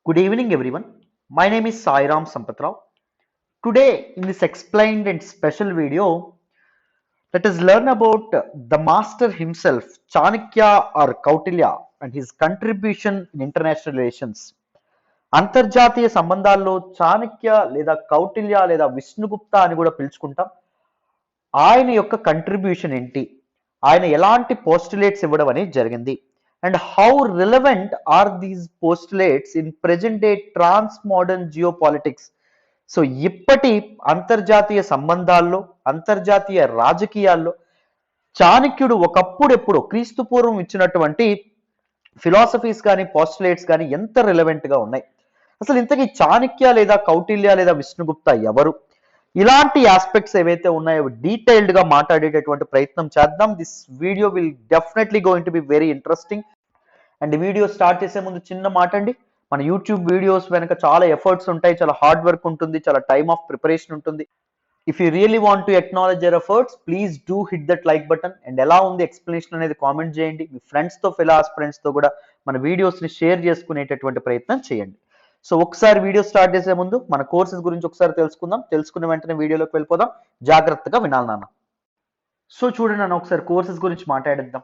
Good evening, everyone. My name is Sairam Sampatrao. Today, in this explained and special video, let us learn about the master himself, Chanakya or Kautilya, and his contribution in international relations. అంతర్జాతీయ సంబంధాల్లో చాణక్య లేదా కౌటిల్య లేదా విష్ణుగుప్త అని కూడా పిలుచుకుంటాం. ఆయన యొక్క contribution ఏంటి, ఆయన ఎలాంటి పోస్టులేట్స్ ఇవ్వడం అనేది జరిగింది, and how relevant are these postulates in present day trans modern geopolitics. So ఇప్పటి అంతర్జాతీయ సంబంధాల్లో, అంతర్జాతీయ రాజకీయాల్లో చాణక్యుడు ఒకప్పుడు ఎప్పుడో క్రీస్తు పూర్వం ఇచ్చినటువంటి ఫిలాసఫీస్ కానీ పోస్టులేట్స్ కానీ ఎంత రిలవెంట్ గా ఉన్నాయి. అసలు ఇంతకీ చాణక్య లేదా కౌటిల్య లేదా విష్ణుగుప్త ఎవరు, ఇలాంటి ఆస్పెక్ట్స్ ఏవైతే ఉన్నాయో డీటెయిల్డ్ గా మాట్లాడేటటువంటి ప్రయత్నం చేద్దాం. This video will definitely going to be very interesting. And video start చేసే ముందు చిన్న మాట అండి, మన యూట్యూబ్ వీడియోస్ వెనక చాలా ఎఫర్ట్స్ ఉంటాయి, చాలా హార్డ్ వర్క్ ఉంటుంది, చాలా టైమ్ ఆఫ్ ప్రిపరేషన్ ఉంటుంది. If you really want to acknowledge your efforts, please do hit that like button. And ఎలా ఉంది ఎక్స్ప్లెనేషన్ అనేది కామెంట్ చేయండి. మీ ఫ్రెండ్స్తో, ఫెలో ఆస్పిరెంట్స్తో కూడా మన వీడియోస్ని షేర్ చేసుకునేటటువంటి ప్రయత్నం చేయండి. సో ఒకసారి వీడియో స్టార్ట్ చేసే ముందు మన కోర్సెస్ గురించి ఒకసారి తెలుసుకుందాం. తెలుసుకున్న వెంటనే వీడియోలోకి వెళ్ళిపోదాం. జాగ్రత్తగా వినాలి నాన్న. సో చూడండి నాన్న, ఒకసారి కోర్సెస్ గురించి మాట్లాడిద్దాం.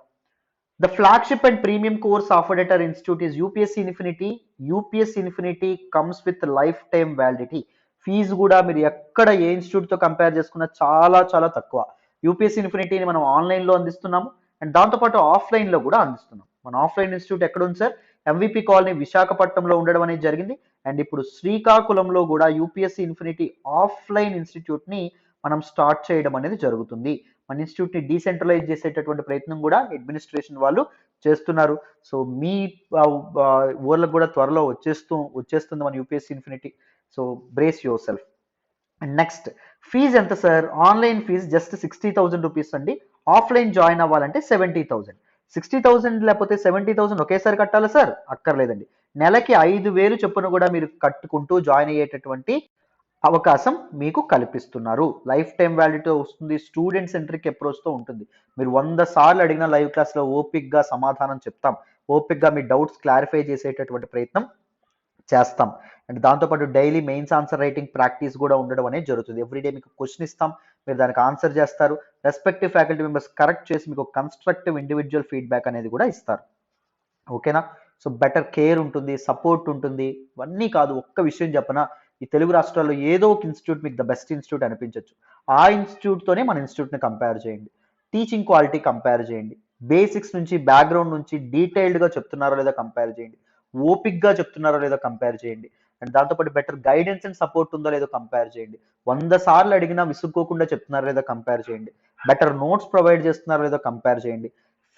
The flagship and premium course offered at our institute is UPSC Infinity. UPSC Infinity comes with lifetime validity. Fees కూడా మీరు ఎక్కడ ఏ ఇన్స్టిట్యూట్తో కంపేర్ చేసుకున్నా చాలా చాలా తక్కువ. యూపీఎస్సీ ఇన్ఫినిటీని మనం ఆన్లైన్లో అందిస్తున్నాము, అండ్ దాంతోపాటు ఆఫ్లైన్లో కూడా అందిస్తున్నాం. మన ఆఫ్లైన్ ఇన్స్టిట్యూట్ ఎక్కడ ఉంది సార్? ఎంవిపి కాలనీ విశాఖపట్నంలో ఉండడం అనేది జరిగింది. అండ్ ఇప్పుడు శ్రీకాకుళంలో కూడా యూపీఎస్సీ ఇన్ఫినిటీ ఆఫ్లైన్ ఇన్స్టిట్యూట్ని మనం స్టార్ట్ చేయడం అనేది జరుగుతుంది. మన ఇన్స్టిట్యూట్ని డీసెంట్రలైజ్ చేసేటటువంటి ప్రయత్నం కూడా అడ్మినిస్ట్రేషన్ వాళ్ళు చేస్తున్నారు. సో మీ ఊర్లకు కూడా త్వరలో వచ్చేస్తుంది మన UPSC infinity. So brace yourself. And next, fees ఎంత sir? Online fees just 60,000 rupees అండి. ఆఫ్లైన్ జాయిన్ అవ్వాలంటే 70,000. 60,000 లేకపోతే 70,000 ఒకేసారి కట్టాలా సార్? అక్కర్లేదండి. నెలకి 5,000 చొప్పున కూడా మీరు కట్టుకుంటూ జాయిన్ అయ్యేటటువంటి అవకాశం మీకు కల్పిస్తున్నారు. లైఫ్ టైం వ్యాలిడిటీ వస్తుంది. స్టూడెంట్ సెంట్రిక్ అప్రోచ్తో ఉంటుంది. మీరు 100 సార్లు అడిగిన లైవ్ క్లాస్లో ఓపిక్గా సమాధానం చెప్తాం, ఓపిక్గా మీ డౌట్స్ క్లారిఫై చేసేటటువంటి ప్రయత్నం చేస్తాం. అండ్ దాంతోపాటు daily mains answer writing practice కూడా ఉండడం అనేది జరుగుతుంది. ఎవ్రీడే మీకు క్వశ్చన్ ఇస్తాం, మీరు దానికి ఆన్సర్ చేస్తారు. రెస్పెక్టివ్ ఫ్యాకల్టీ మెంబర్స్ కరెక్ట్ చేసి మీకు కన్స్ట్రక్టివ్ ఇండివిజువల్ ఫీడ్బ్యాక్ అనేది కూడా ఇస్తారు. ఓకేనా? సో బెటర్ కేర్ ఉంటుంది, సపోర్ట్ ఉంటుంది. ఇవన్నీ కాదు, ఒక్క విషయం చెప్పనా, ఈ తెలుగు రాష్ట్రాల్లో ఏదో ఒక ఇన్స్టిట్యూట్ మీకు ద బెస్ట్ ఇన్స్టిట్యూట్ అనిపించవచ్చు. ఆ ఇన్స్టిట్యూట్తోనే మన ఇన్స్టిట్యూట్ని కంపేర్ చేయండి. టీచింగ్ క్వాలిటీ కంపేర్ చేయండి. బేసిక్స్ నుంచి, బ్యాక్గ్రౌండ్ నుంచి డీటెయిల్డ్గా చెప్తున్నారో లేదో కంపేర్ చేయండి. ఓపిక్గా చెప్తున్నారో లేదో కంపేర్ చేయండి. అండ్ దాంతోపాటు బెటర్ గైడెన్స్ అండ్ సపోర్ట్ ఉందో లేదో కంపేర్ చేయండి. 100 సార్లు అడిగినా విసుక్కోకుండా చెప్తున్నారో లేదో కంపేర్ చేయండి. బెటర్ నోట్స్ ప్రొవైడ్ చేస్తున్నారో లేదో కంపేర్ చేయండి.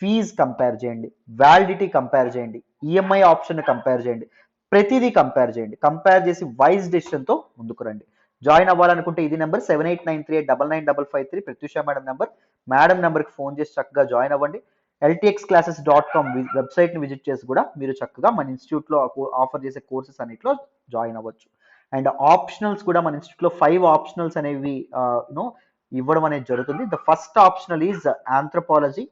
ఫీజ్ కంపేర్ చేయండి, వ్యాలిడిటీ కంపేర్ చేయండి, ఈఎంఐ ఆప్షన్ కంపేర్ చేయండి. ప్రతిదీ కంపేర్ చేయండి. కంపేర్ చేసి వైజ్ డెసిషన్తో ముందుకు రండి. జాయిన్ అవ్వాలనుకుంటే ఇది number 7893899553 Pratyusha madam number. Madam నెంబర్కి ఫోన్ చేసి చక్కగా జాయిన్ అవ్వండి. ltxclasses.com వెబ్సైట్ని విజిట్ చేసి కూడా మీరు చక్కగా మన ఇన్స్టిట్యూట్లో ఆఫర్ చేసే కోర్సెస్ అన్నింటిలో జాయిన్ అవ్వచ్చు. అండ్ ఆప్షనల్స్ కూడా మన ఇన్స్టిట్యూట్లో 5 ఆప్షనల్స్ అనేవి ఇవ్వడం అనేది జరుగుతుంది. The first optional is anthropology,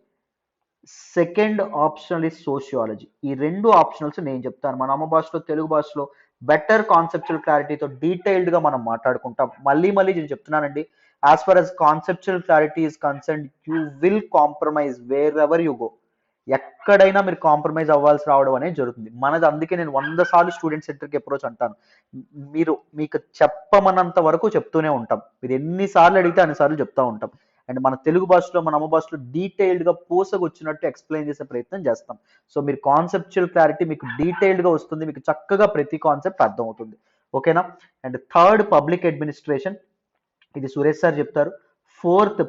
second optional is sociology. ఈ 2 ఆప్షనల్స్ నేను చెప్తాను. మన అమ్మ భాషలో, తెలుగు భాషలో బెటర్ కాన్సెప్చువల్ క్లారిటీతో డీటెయిల్డ్గా మనం మాట్లాడుకుంటాం. మళ్ళీ నేను చెప్తున్నానండి, as for as conceptual clarity is concerned, you will compromise wear ever you go. ఎక్కడైనా మీరు కాంప్రమైజ్ అవ్వాల్సి రావడం అనేది జరుగుతుంది. మనది అందుకే నేను 100 సార్లు స్టూడెంట్ సెంటర్కి అప్రోచ్ అంటాను. మీకు చెప్పమన్నంత వరకు చెప్తూనే ఉంటాం. మీరు ఎన్నిసార్లు అడిగితే అన్నిసార్లు చెప్తూ ఉంటాం. అండ్ మన తెలుగు భాషలో, మన అమ్మ భాషలో డీటెయిల్డ్గా పూసగొచ్చినట్టు ఎక్స్ప్లెయిన్ చేసే ప్రయత్నం చేస్తాం. సో మీరు కాన్సెప్చువల్ క్లారిటీ మీకు డీటెయిల్డ్గా వస్తుంది, మీకు చక్కగా ప్రతి కాన్సెప్ట్ అర్థమవుతుంది. ఓకేనా? అండ్ థర్డ్ పబ్లిక్ అడ్మినిస్ట్రేషన్, ఇది సురేష్ సార్ చెప్తారు. Fourth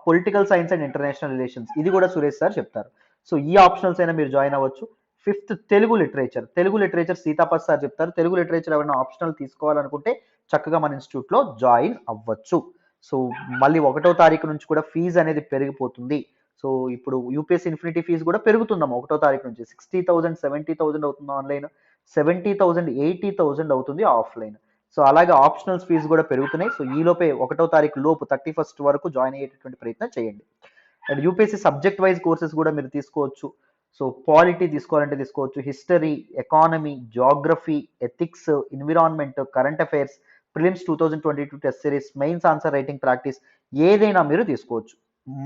political science and international relations, ఇది కూడా సురేష్ సార్ చెప్తారు. సో ఈ ఆప్షనల్స్ అయినా మీరు జాయిన్ అవ్వచ్చు. ఫిఫ్త్ తెలుగు లిటరేచర్ సీతాపత్ సార్ చెప్తారు. తెలుగు లిటరేచర్ ఎవరైనా ఆప్షనల్ తీసుకోవాలనుకుంటే చక్కగా మన ఇన్స్టిట్యూట్లో జాయిన్ అవ్వచ్చు. సో మళ్ళీ 1వ తారీఖు నుంచి కూడా ఫీజు అనేది పెరిగిపోతుంది. సో ఇప్పుడు యూపీఎస్సీ ఇన్ఫినిటీ ఫీజు కూడా పెరుగుతుందాం 1వ తారీఖు నుంచి. 60,000 70,000 అవుతుంది ఆన్లైన్, 70,000 80,000 అవుతుంది ఆఫ్లైన్. సో అలాగే ఆప్షనల్స్ ఫీజు కూడా పెరుగుతున్నాయి. సో ఈ లోపే 1వ తారీఖు లోపు 31st వరకు జాయిన్ అయ్యేటటువంటి ప్రయత్నం చేయండి. And UPSC subject wise courses కూడా మీరు తీసుకోవచ్చు. సో పాలిటీ తీసుకోవాలంటే తీసుకోవచ్చు, history, economy, geography, ethics, environment, current affairs, prelims 2022 test series, mains answer writing practice, ఏదైనా మీరు తీసుకోవచ్చు.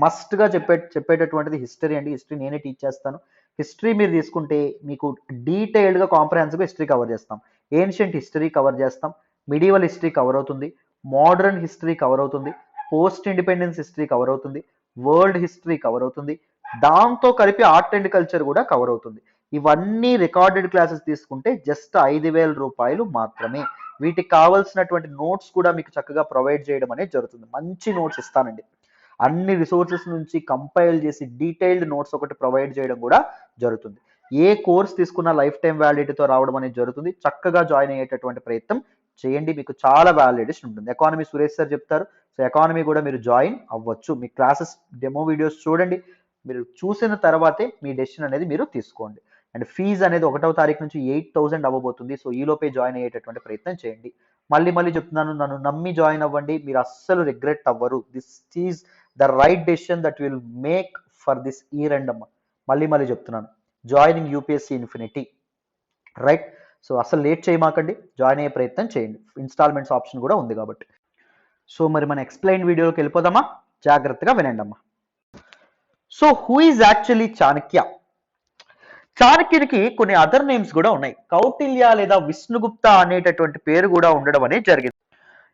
మస్ట్గా చెప్పేటటువంటిది హిస్టరీ అండి. హిస్టరీ నేనే టీచ్ చేస్తాను. హిస్టరీ మీరు తీసుకుంటే మీకు డీటెయిల్డ్గా కాంప్రహెన్సివ్గా హిస్టరీ కవర్ చేస్తాం. ఏన్షియంట్ హిస్టరీ కవర్ చేస్తాం, మిడివల్ హిస్టరీ కవర్ అవుతుంది, మోడర్న్ హిస్టరీ కవర్ అవుతుంది, పోస్ట్ ఇండిపెండెన్స్ హిస్టరీ కవర్ అవుతుంది, వరల్డ్ హిస్టరీ కవర్ అవుతుంది, దాంతో కలిపి ఆర్ట్ అండ్ కల్చర్ కూడా కవర్ అవుతుంది. ఇవన్నీ రికార్డెడ్ క్లాసెస్ తీసుకుంటే జస్ట్ 5,000 రూపాయలు మాత్రమే. వీటికి కావాల్సినటువంటి నోట్స్ కూడా మీకు చక్కగా ప్రొవైడ్ చేయడం అనేది జరుగుతుంది. మంచి నోట్స్ ఇస్తానండి. అన్ని రిసోర్సెస్ నుంచి కంపైల్ చేసి డీటెయిల్డ్ నోట్స్ ఒకటి ప్రొవైడ్ చేయడం కూడా జరుగుతుంది. ఏ కోర్స్ తీసుకున్న లైఫ్ టైం వ్యాలిడిటీతో రావడం అనేది జరుగుతుంది. చక్కగా జాయిన్ అయ్యేటటువంటి ప్రయత్నం చేయండి, మీకు చాలా వ్యాలిడేషన్ ఉంటుంది. ఎకానమీ సురేష్ సార్ చెప్తారు, సో ఎకానమీ కూడా మీరు జాయిన్ అవ్వచ్చు. మీ క్లాసెస్ డెమో వీడియోస్ చూడండి, మీరు చూసిన తర్వాతే మీ డెసిషన్ అనేది మీరు తీసుకోండి. అండ్ ఫీజు అనేది 1వ తారీఖు నుంచి 8,000 అవ్వబోతుంది. సో ఈలోపే జాయిన్ అయ్యేటటువంటి ప్రయత్నం చేయండి. మళ్ళీ చెప్తున్నాను, నన్ను నమ్మి జాయిన్ అవ్వండి, మీరు అస్సలు రిగ్రెట్ అవ్వరు. This is the right decision that will make for this year and అమ్మ. మళ్ళీ చెప్తున్నాను, joining UPSC infinity, right? So అసలు లేట్ చేయమాకండి, జాయిన్ అయ్యే ప్రయత్నం చేయండి. ఇన్స్టాల్మెంట్స్ ఆప్షన్ కూడా ఉంది కాబట్టి. సో మరి మన ఎక్స్ప్లెయిన్ వీడియోకి వెళ్ళిపోదామా? జాగ్రత్తగా వినండి అమ్మా. So who is actually Chanakya? చాణక్యునికి కొన్ని అదర్ నేమ్స్ కూడా ఉన్నాయి. కౌటిల్య లేదా విష్ణుగుప్త అనేటటువంటి పేరు కూడా ఉండడం అనేది జరిగింది.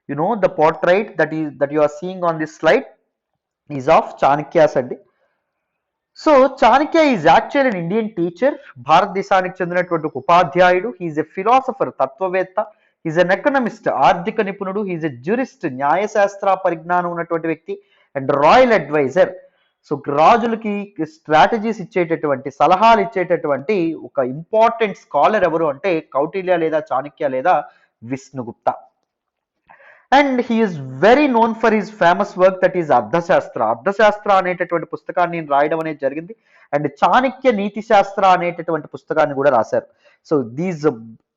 You know the portrait that you are seeing on this slide is of Chanakya's అండి. So Chanakya is actual an Indian teacher, భారతదేశానికి చెందినటువంటి ఒక ఉపాధ్యాయుడు. హీఈస్ ఎ ఫిలాసఫర్, తత్వవేత్త. హీఈస్ ఎన్ ఎకనమిస్ట్, ఆర్థిక నిపుణుడు. హీఈస్ ఎ జ్యూరిస్ట్, న్యాయశాస్త్ర పరిజ్ఞానం ఉన్నటువంటి వ్యక్తి. అండ్ రాయల్ అడ్వైజర్, సో రాజులకి స్ట్రాటజీస్ ఇచ్చేటటువంటి, సలహాలు ఇచ్చేటటువంటి ఒక ఇంపార్టెంట్ స్కాలర్ ఎవరు అంటే కౌటిల్య లేదా చాణక్య లేదా Vishnugupta. And he is very known for his famous work that is Arthashastra. Arthashastra అనేటటువంటి పుస్తకాన్ని రాయడం అనేది జరిగింది. అండ్ చాణక్య నీతి శాస్త్ర అనేటటువంటి పుస్తకాన్ని కూడా రాశారు. సో దీస్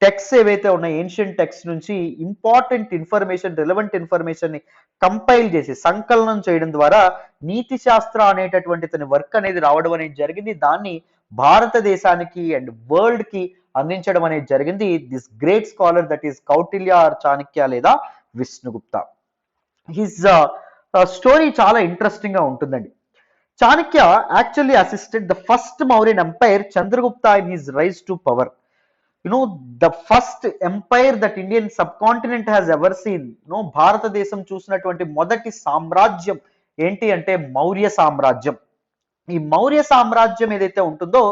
టెక్స్ట్ ఏవైతే ఉన్నాయి, ఏన్షియంట్ టెక్స్ట్ నుంచి ఇంపార్టెంట్ ఇన్ఫర్మేషన్, రిలవెంట్ ఇన్ఫర్మేషన్ ని కంపైల్ చేసి సంకలనం చేయడం ద్వారా నీతి శాస్త్ర అనేటటువంటి తన వర్క్ అనేది రావడం అనేది జరిగింది. దాన్ని భారతదేశానికి అండ్ వరల్డ్ కి అందించడం అనేది జరిగింది. This great scholar that is Kautilya or Chanakya లేదా విష్ణుగుప్త. హిజ్ స్టోరీ చాలా ఇంట్రెస్టింగ్ గా ఉంటుందండి. Chanakya actually assisted the first Mauryan empire Chandragupta in his rise to power. You know the first empire that Indian subcontinent has ever seen. No భారతదేశం చూసినటువంటి మొదటి సామ్రాజ్యం ఏంటి అంటే మౌర్య సామ్రాజ్యం. ఈ మౌర్య సామ్రాజ్యం ఏదైతే ఉంటుందో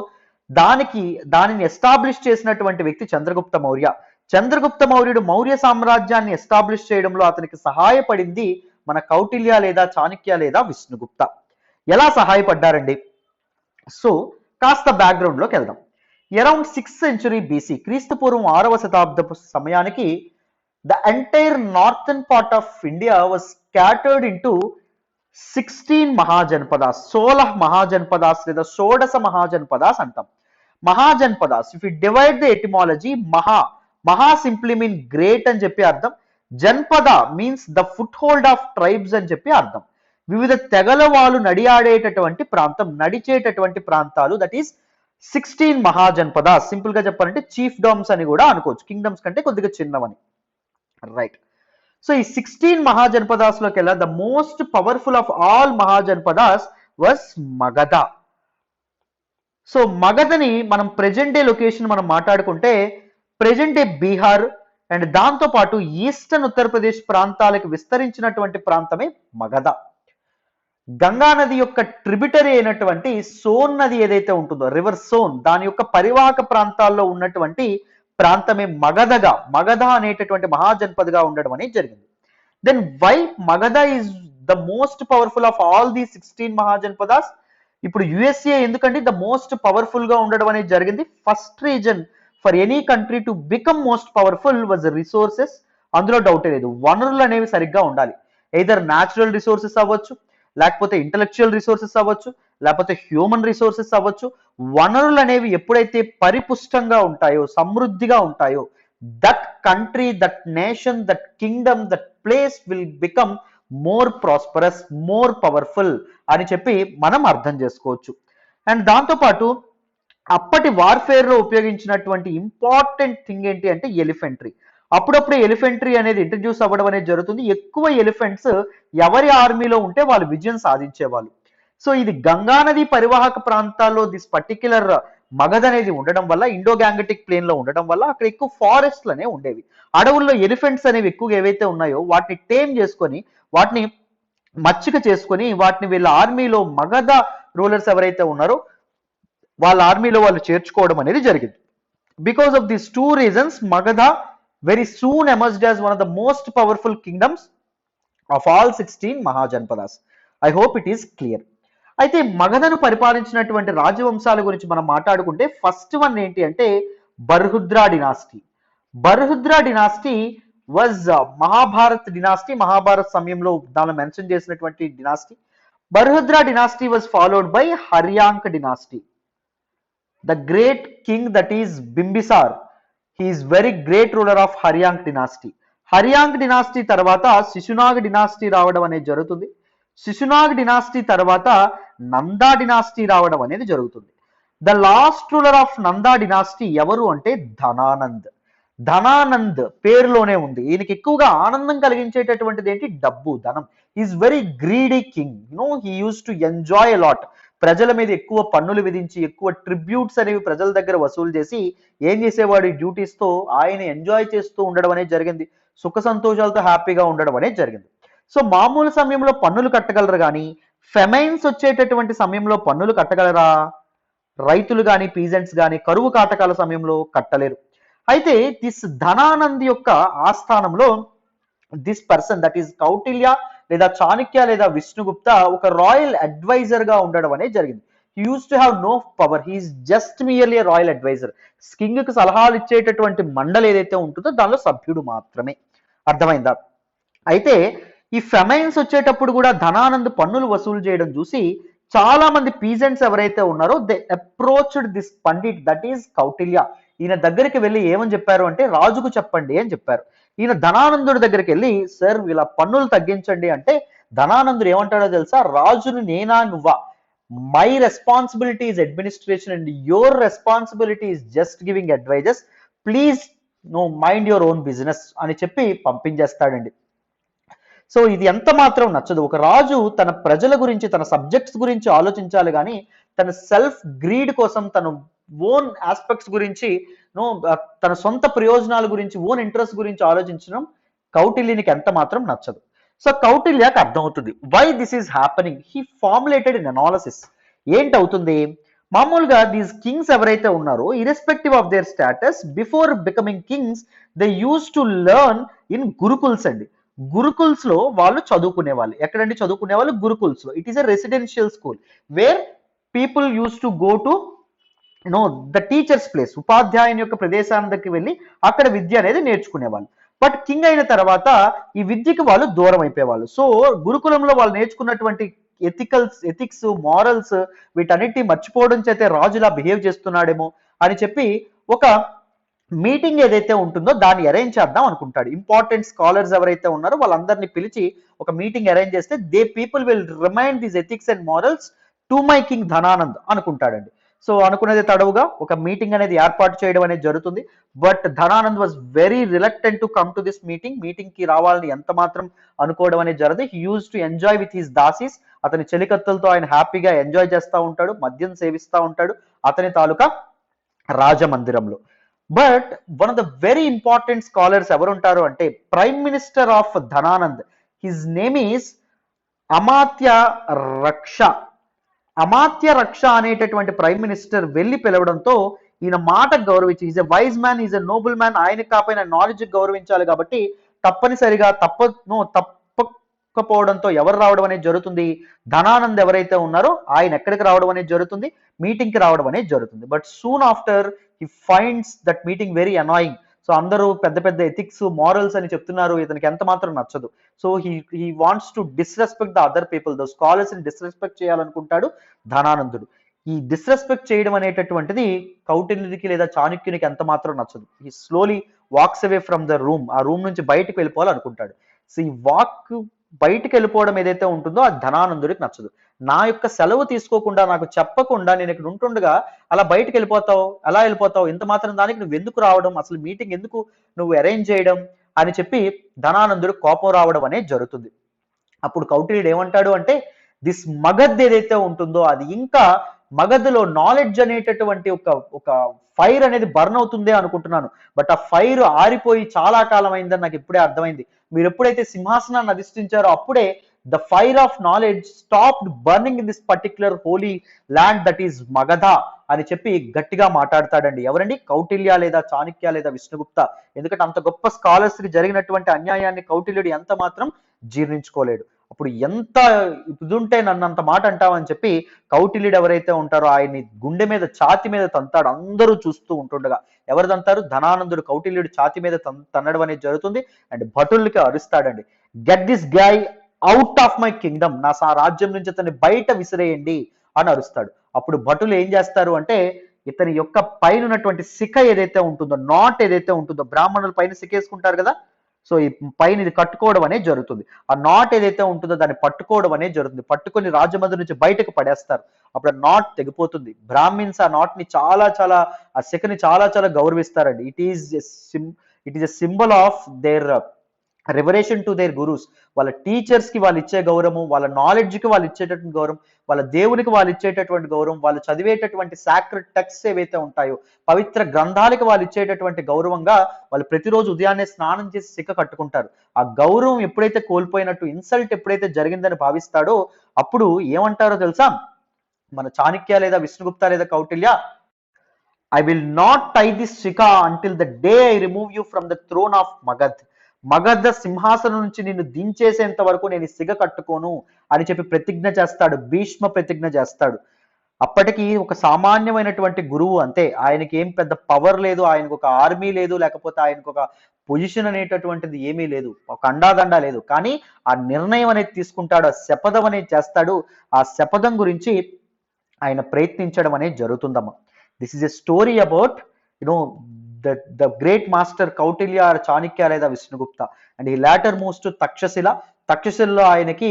దానిని ఎస్టాబ్లిష్ చేసినటువంటి వ్యక్తి చంద్రగుప్త మౌర్య. చంద్రగుప్త మౌర్యుడు మౌర్య సామ్రాజ్యాన్ని ఎస్టాబ్లిష్ చేయడంలో అతనికి సహాయపడింది మన కౌటిల్య లేదా చాణక్య లేదా విష్ణుగుప్త. ఎలా సహాయపడ్డారండి? సో కాస్త బ్యాక్గ్రౌండ్ లోకి వెళ్దాం. అరౌండ్ 6th century BC, క్రీస్తు పూర్వం 6వ శతాబ్దపు సమయానికి the entire northern part of India was scattered into 16 Mahajanapadas. 16 Mahajanapadas లేదా షోడశ మహాజనపదాస్ అంటాం. Mahajanapadas, if you divide the etymology, maha simply mean great అని చెప్పి అర్థం. Janapada means the foothold of tribes అని చెప్పి అర్థం. వివిధ తెగల వాళ్ళు నడియాడేటటువంటి ప్రాంతం, నడిచేటటువంటి ప్రాంతాలు, దట్ ఈస్ 16 మహాజనపద. సింపుల్ గా చెప్పాలంటే చీఫ్ డామ్స్ అని కూడా అనుకోవచ్చు, కింగ్డమ్స్ కంటే కొద్దిగా చిన్నవని, రైట్? సో ఈ 16 మహాజనపదాస్ లోకి వెళ్ళా the most powerful of all Mahajanapadas was Magadha. So మగధని మనం ప్రెజెంట్ డే లొకేషన్ మనం మాట్లాడుకుంటే ప్రెజెంట్ డే బీహార్ అండ్ దాంతో పాటు ఈస్టర్న్ ఉత్తరప్రదేశ్ ప్రాంతాలకు విస్తరించినటువంటి ప్రాంతమే మగధ. గంగా నది యొక్క ట్రిబ్యూటరీ అయినటువంటి సోన్ నది ఏదైతే ఉంటుందో, రివర్ సోన్, దాని యొక్క పరివాహక ప్రాంతాల్లో ఉన్నటువంటి ప్రాంతమే మగధ అనేటటువంటి మహాజనపదగా ఉండడం అనేది జరిగింది. Then why Magadha is the most powerful of all the 16 Mahajanapadas? ఇప్పుడు యుఎస్ఏ ఎందుకంటే ద మోస్ట్ పవర్ఫుల్ గా ఉండడం అనేది జరిగింది. First reason for any country to become most powerful was resources. అందులో డౌటే లేదు, వనరులు అనేవి సరిగ్గా ఉండాలి. ఎయిదర్ న్యాచురల్ రిసోర్సెస్ అవ్వచ్చు, లేకపోతే ఇంటలెక్చువల్ రిసోర్సెస్ అవ్వచ్చు, లేకపోతే హ్యూమన్ రిసోర్సెస్ అవ్వచ్చు. వనరులు అనేవి ఎప్పుడైతే పరిపుష్టంగా ఉంటాయో, సమృద్ధిగా ఉంటాయో, that country, that nation, that Kingdom, that place will become more prosperous, more powerful అని చెప్పి మనం అర్థం చేసుకోవచ్చు. అండ్ దాంతోపాటు అప్పటి వార్ఫేర్ లో ఉపయోగించినటువంటి ఇంపార్టెంట్ థింగ్ ఏంటి అంటే ఎలిఫెంట్రీ. అప్పుడప్పుడు ఎలిఫెంట్రీ అనేది ఇంట్రడ్యూస్ అవ్వడం అనేది జరుగుతుంది. ఎక్కువ ఎలిఫెంట్స్ ఎవరి ఆర్మీలో ఉంటే వాళ్ళు విజయం సాధించేవాళ్ళు. సో ఇది గంగా నది పరివాహక ప్రాంతాల్లో దిస్ పర్టిక్యులర్ మగధ్ అనేది ఉండడం వల్ల, ఇండో గ్యాంగటిక్ ప్లేన్ లో ఉండడం వల్ల అక్కడ ఎక్కువ ఫారెస్ట్లు అనేవి ఉండేవి. అడవుల్లో ఎలిఫెంట్స్ అనేవి ఎక్కువగా ఏవైతే ఉన్నాయో వాటిని టేమ్ చేసుకొని, వాటిని మచ్చిక చేసుకొని, వాటిని వీళ్ళ ఆర్మీలో మగధ రూలర్స్ ఎవరైతే ఉన్నారో వాళ్ళ ఆర్మీలో వాళ్ళు చేర్చుకోవడం అనేది జరిగింది. Because of these two reasons Magadha very soon emerged as one of the most powerful kingdoms of all 16 mahajanapadas. I hope it is clear. అయితే మగధను పరిపాలించినటువంటి రాజవంశాల గురించి మనం మాట్లాడుకుంటే ఫస్ట్ వన్ ఏంటి అంటే Brihadratha dynasty. Brihadratha dynasty was Mahabharat dynasty. Mahabharat సమయంలో దానిలో మెన్షన్ చేసినటువంటి dynasty. Brihadratha dynasty was followed by Haryanka dynasty. The great king that is Bimbisar, he is very great ruler of Haryank dynasty. Haryank dynasty తర్వాత శిశునాగ్ డినాస్టీ రావడం అనేది జరుగుతుంది. శిశునాగ్ డినాస్టీ తర్వాత నందా డినాస్టీ రావడం అనేది జరుగుతుంది. The last ruler of Nanda dynasty ఎవరు అంటే ధనానంద్. ధనానంద్ పేరులోనే ఉంది. ఈయనకి ఎక్కువగా ఆనందం కలిగించేటటువంటిది ఏంటి? డబ్బు, ధనం. Is very greedy king. He used to enjoy a lot. ప్రజల మీద ఎక్కువ పన్నులు విధించి, ఎక్కువ ట్రిబ్యూట్స్ అనేవి ప్రజల దగ్గర వసూలు చేసి ఏం చేసేవాడు? డ్యూటీస్ తో ఆయన ఎంజాయ్ చేస్తూ ఉండడం అనేది జరిగింది. సుఖ సంతోషాలతో హ్యాపీగా ఉండడం అనేది జరిగింది. సో మామూలు సమయంలో పన్నులు కట్టగలరు కానీ ఫెమైన్స్ వచ్చేటటువంటి సమయంలో పన్నులు కట్టగలరా? రైతులు కానీ పీజెంట్స్ కానీ కరువు కాటకాల సమయంలో కట్టలేరు. అయితే దిస్ ధనానంద్ యొక్క ఆస్థానంలో this person that is Kautilya లేదా చాణక్య లేదా విష్ణుగుప్త ఒక రాయల్ అడ్వైజర్ గా ఉండడం అనేది జరిగింది. He used to have no power. He is just merely royal advisor. King కి సలహాలు ఇచ్చేటటువంటి మండలి ఏదైతే ఉంటుందో దానిలో సభ్యుడు మాత్రమే. అర్థమైందా? అయితే ఈ ఫెమైన్స్ వచ్చేటప్పుడు కూడా ధనానంద్ పన్నులు వసూలు చేయడం చూసి చాలా మంది పీజెంట్స్ ఎవరైతే ఉన్నారో they approached this Pandit that is Kautilya. ఈయన దగ్గరికి వెళ్ళి ఏమని చెప్పారు అంటే రాజుకు చెప్పండి అని చెప్పారు. ఈయన ధనానందుడి దగ్గరికి వెళ్ళి సార్ ఇలా పన్నులు తగ్గించండి అంటే ధనానందుడు ఏమంటాడో తెలుసా? రాజును నేనా నువ్వా? My responsibility is administration and your responsibility is just giving advices. Please no mind your own business అని చెప్పి పంపించేస్తాడండి. సో ఇది ఎంత మాత్రం నచ్చదు. ఒక రాజు తన ప్రజల గురించి, తన సబ్జెక్ట్స్ గురించి ఆలోచించాలి కానీ తన సెల్ఫ్ గ్రీడ్ కోసం, తన ఓన్ ఆస్పెక్ట్స్ గురించి, తన సొంత ప్రయోజనాల గురించి, ఓన్ ఇంట్రెస్ట్ గురించి ఆలోచించడం కౌటిల్యునికి ఎంత మాత్రం నచ్చదు. సో కౌటిల్యకి అర్థమవుతుంది why this is happening. He formulated in analysis. ఏంటవుతుంది? మామూలుగా దీస్ కింగ్స్ ఎవరైతే ఉన్నారో irrespective of their status before becoming kings they use to learn in gurukuls అండి. గురుకుల్స్ లో వాళ్ళు చదువుకునే వాళ్ళు. ఎక్కడండి చదువుకునే వాళ్ళు? గురుకుల్స్ లో. It is a residential school where people use to go to the teachers place. ఉపాధ్యాయుని యొక్క ప్రదేశానికి వెళ్ళి అక్కడ విద్య అనేది నేర్చుకునేవాళ్ళు. బట్ కింగ్ అయిన తర్వాత ఈ విద్యకి వాళ్ళు దూరం అయిపోయేవాళ్ళు. సో గురుకులంలో వాళ్ళు నేర్చుకున్నటువంటి ఎథిక్స్, మారల్స్ వీటన్నిటిని మర్చిపోవడం చేతే రాజులా బిహేవ్ చేస్తున్నాడేమో అని చెప్పి ఒక మీటింగ్ ఏదైతే ఉంటుందో దాన్ని అరేంజ్ చేద్దాం అనుకుంటాడు. ఇంపార్టెంట్ స్కాలర్స్ ఎవరైతే ఉన్నారో వాళ్ళందరినీ పిలిచి ఒక మీటింగ్ అరేంజ్ చేస్తే they people will remind these ethics and morals to my king Dhananand అనుకుంటాడండి. సో అనుకునేది తడవుగా ఒక మీటింగ్ అనేది ఏర్పాటు చేయడం అనేది జరుగుతుంది. But Dhananand was very reluctant to come to this meeting. Meeting కి రావాలని ఎంత మాత్రం అనుకోవడం అనేది జరగదు. He use to enjoy with his dasis. అతని చెలికత్తలతో ఆయన హ్యాపీగా ఎంజాయ్ చేస్తూ ఉంటాడు, మద్యం సేవిస్తూ ఉంటాడు అతని తాలూకా రాజమందిరంలో. But one of the very important scholars ఎవరుంటారు అంటే prime minister of Dhananand. His name is Amatya Raksha. Amatya రక్ష అనేటటువంటి ప్రైమ్ మినిస్టర్ వెళ్ళి పిలవడంతో ఈయన మాటకు గౌరవించి, is a wise man, is a noble man, ఆయనకి కాకపోయినా నాలెడ్జ్ గౌరవించాలి కాబట్టి తప్పనిసరిగా తప్పకపోవడంతో ఎవరు రావడం అనేది జరుగుతుంది? ధనానంద్ ఎవరైతే ఉన్నారో ఆయన ఎక్కడికి రావడం అనేది జరుగుతుంది? మీటింగ్ కి రావడం అనేది జరుగుతుంది. But soon after he finds that meeting very annoying. So అందరూ పెద్ద పెద్ద ఎథిక్స్, మారల్స్ అని చెప్తున్నారు, ఇతనికి ఎంత మాత్రం నచ్చదు. So he wants to disrespect the other people, the scholars ని డిస్రెస్పెక్ట్ చేయాలనుకుంటాడు ధనానందుడు. ఈ డిస్రెస్పెక్ట్ చేయడం అనేటటువంటిది కౌటిల్యునికి లేదా చాణక్యునికి ఎంత మాత్రం నచ్చదు. He slowly wax away from the room. ఆ రూమ్ నుంచి బయటకు వెళ్ళిపోవాలనుకుంటాడు. సో ఈ వాక్ బయటికి వెళ్ళిపోవడం ఏదైతే ఉంటుందో అది ధనానందుడికి నచ్చదు. నా యొక్క సెలవు తీసుకోకుండా నాకు చెప్పకుండా నేను ఇక్కడ ఉంటుండగా అలా బయటికి వెళ్ళిపోతావు, ఎలా వెళ్ళిపోతావు, ఇంత మాత్రం దానికి నువ్వు ఎందుకు రావడం, అసలు మీటింగ్ ఎందుకు నువ్వు అరేంజ్ చేయడం అని చెప్పి ధనానందుడు కోపం రావడం అనేది జరుగుతుంది. అప్పుడు కౌటిల్యుడు ఏమంటాడు అంటే, దిస్ మగధ్ ఏదైతే ఉంటుందో అది ఇంకా మగధలో నాలెడ్జ్ అనేటటువంటి ఒక ఒక ఫైర్ అనేది బర్న్ అవుతుంది అనుకుంటున్నాను. బట్ ఆ ఫైర్ ఆరిపోయి చాలా కాలం అయిందని నాకు ఇప్పుడే అర్థమైంది. మీరు ఎప్పుడైతే సింహాసనాన్ని అధిష్ఠించారో అప్పుడే the fire of knowledge stopped burning in this particular Holi land that is Magadha అని చెప్పి గట్టిగా మాట్లాడతాడండి. ఎవరండి? కౌటిల్య లేదా చాణక్య లేదా విష్ణుగుప్త. ఎందుకంటే అంత గొప్ప స్కాలర్స్ కి జరిగినటువంటి అన్యాయాన్ని కౌటిల్యుడు ఎంత మాత్రం జీర్ణించుకోలేడు. అప్పుడు ఎంత ఇదుంటే నన్ను అంత మాట అంటావని చెప్పి కౌటిల్యుడు ఎవరైతే ఉంటారో ఆయన్ని గుండె మీద ఛాతి మీద తంతాడు. అందరూ చూస్తూ ఉంటుండగా ఎవరు తంతారు? ధనానందుడు కౌటిల్యుడు ఛాతి మీద తన్నడం అనేది జరుగుతుంది. అండ్ భటులకి అరుస్తాడండి, get this guy out of my kingdom, నా రాజ్యం నుంచి అతన్ని బయట విసిరేయండి అని అరుస్తాడు. అప్పుడు భటులు ఏం చేస్తారు అంటే ఇతని యొక్క పైన ఉన్నటువంటి శిఖ ఏదైతే ఉంటుందో, నాట్ ఏదైతే ఉంటుందో, బ్రాహ్మణుల పైన శిఖేసుకుంటారు కదా, సో ఈ పైన ఇది కట్టుకోవడం అనేది జరుగుతుంది. ఆ నాట్ ఏదైతే ఉంటుందో దాన్ని పట్టుకోవడం అనేది జరుగుతుంది. పట్టుకొని రాజమందిరం నుంచి బయటకు పడేస్తారు. అప్పుడు ఆ నాట్ తెగిపోతుంది. బ్రాహ్మిన్స్ ఆ నాట్ ని చాలా చాలా ఆ శిఖని చాలా చాలా గౌరవిస్తారండి. It is a symbol of their రెవరేషన్ టు దేర్ గురూస్. వాళ్ళ టీచర్స్ కి వాళ్ళు ఇచ్చే గౌరవం, వాళ్ళ నాలెడ్జ్ కి వాళ్ళు ఇచ్చేటటువంటి గౌరవం, వాళ్ళ దేవునికి వాళ్ళు ఇచ్చేటటువంటి గౌరవం, వాళ్ళు చదివేటటువంటి సాక్రెడ్ టెక్స్ట్ ఏవైతే ఉంటాయో పవిత్ర గ్రంథాలకి వాళ్ళు ఇచ్చేటటువంటి గౌరవంగా వాళ్ళు ప్రతిరోజు ఉదయాన్నే స్నానం చేసి శిఖ కట్టుకుంటారు. ఆ గౌరవం ఎప్పుడైతే కోల్పోయినట్టు, ఇన్సల్ట్ ఎప్పుడైతే జరిగిందని భావిస్తాడో అప్పుడు ఏమంటారో తెలుసా మన చాణక్య లేదా విష్ణుగుప్త లేదా Kautilya, I will not tie this shikha until the day I remove you from the throne of Magadh. Magadha సింహాసనం నుంచి నిన్ను దించేసేంత వరకు నేను సిగ కట్టుకోను అని చెప్పి ప్రతిజ్ఞ చేస్తాడు. భీష్మ ప్రతిజ్ఞ చేస్తాడు. అప్పటికి ఒక సామాన్యమైనటువంటి గురువు అంతే, ఆయనకి ఏం పెద్ద పవర్ లేదు, ఆయనకు ఒక ఆర్మీ లేదు, లేకపోతే ఆయనకు ఒక పొజిషన్ అనేటటువంటిది ఏమీ లేదు, ఒక అండాదండ లేదు. కానీ ఆ నిర్ణయం అనేది తీసుకుంటాడు, ఆ శపథం అనేది చేస్తాడు. ఆ శపథం గురించి ఆయన ప్రయత్నించడం అనేది జరుగుతుందమ్మా. This is a story about you know the great master Kautilya or Chanakya లేదా Vishnugupta. And he later moves to Takshashila. తక్షశిలలో ఆయనకి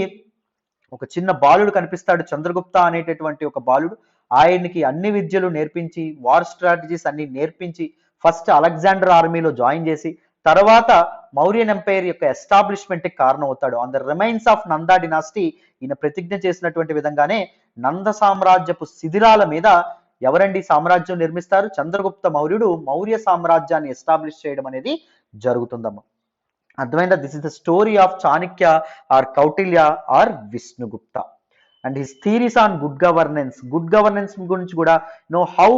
ఒక చిన్న బాలుడు కనిపిస్తాడు, చంద్రగుప్త అనేటటువంటి ఒక బాలుడు. ఆయనకి అన్ని విద్యలు నేర్పించి, వార్ స్ట్రాటజీస్ అన్ని నేర్పించి, ఫస్ట్ అలెగ్జాండర్ ఆర్మీలో జాయిన్ చేసి తర్వాత మౌర్యన్ ఎంపైర్ యొక్క ఎస్టాబ్లిష్మెంట్ కి కారణం అవుతాడు. On the remains of Nanda డినాసిటీ ఈయన ప్రతిజ్ఞ చేసినటువంటి విధంగానే నంద సామ్రాజ్యపు శిథిలాల మీద ఎవరండి సామ్రాజ్యం నిర్మిస్తారు? చంద్రగుప్త మౌర్యుడు మౌర్య సామ్రాజ్యాన్ని ఎస్టాబ్లిష్ చేయడం అనేది జరుగుతుందమ్మా. అర్థమైందా? This is the story of Chanakya or Kautilya or Vishnugupta. And his theories on good governance. Good governance గురించి కూడా హౌ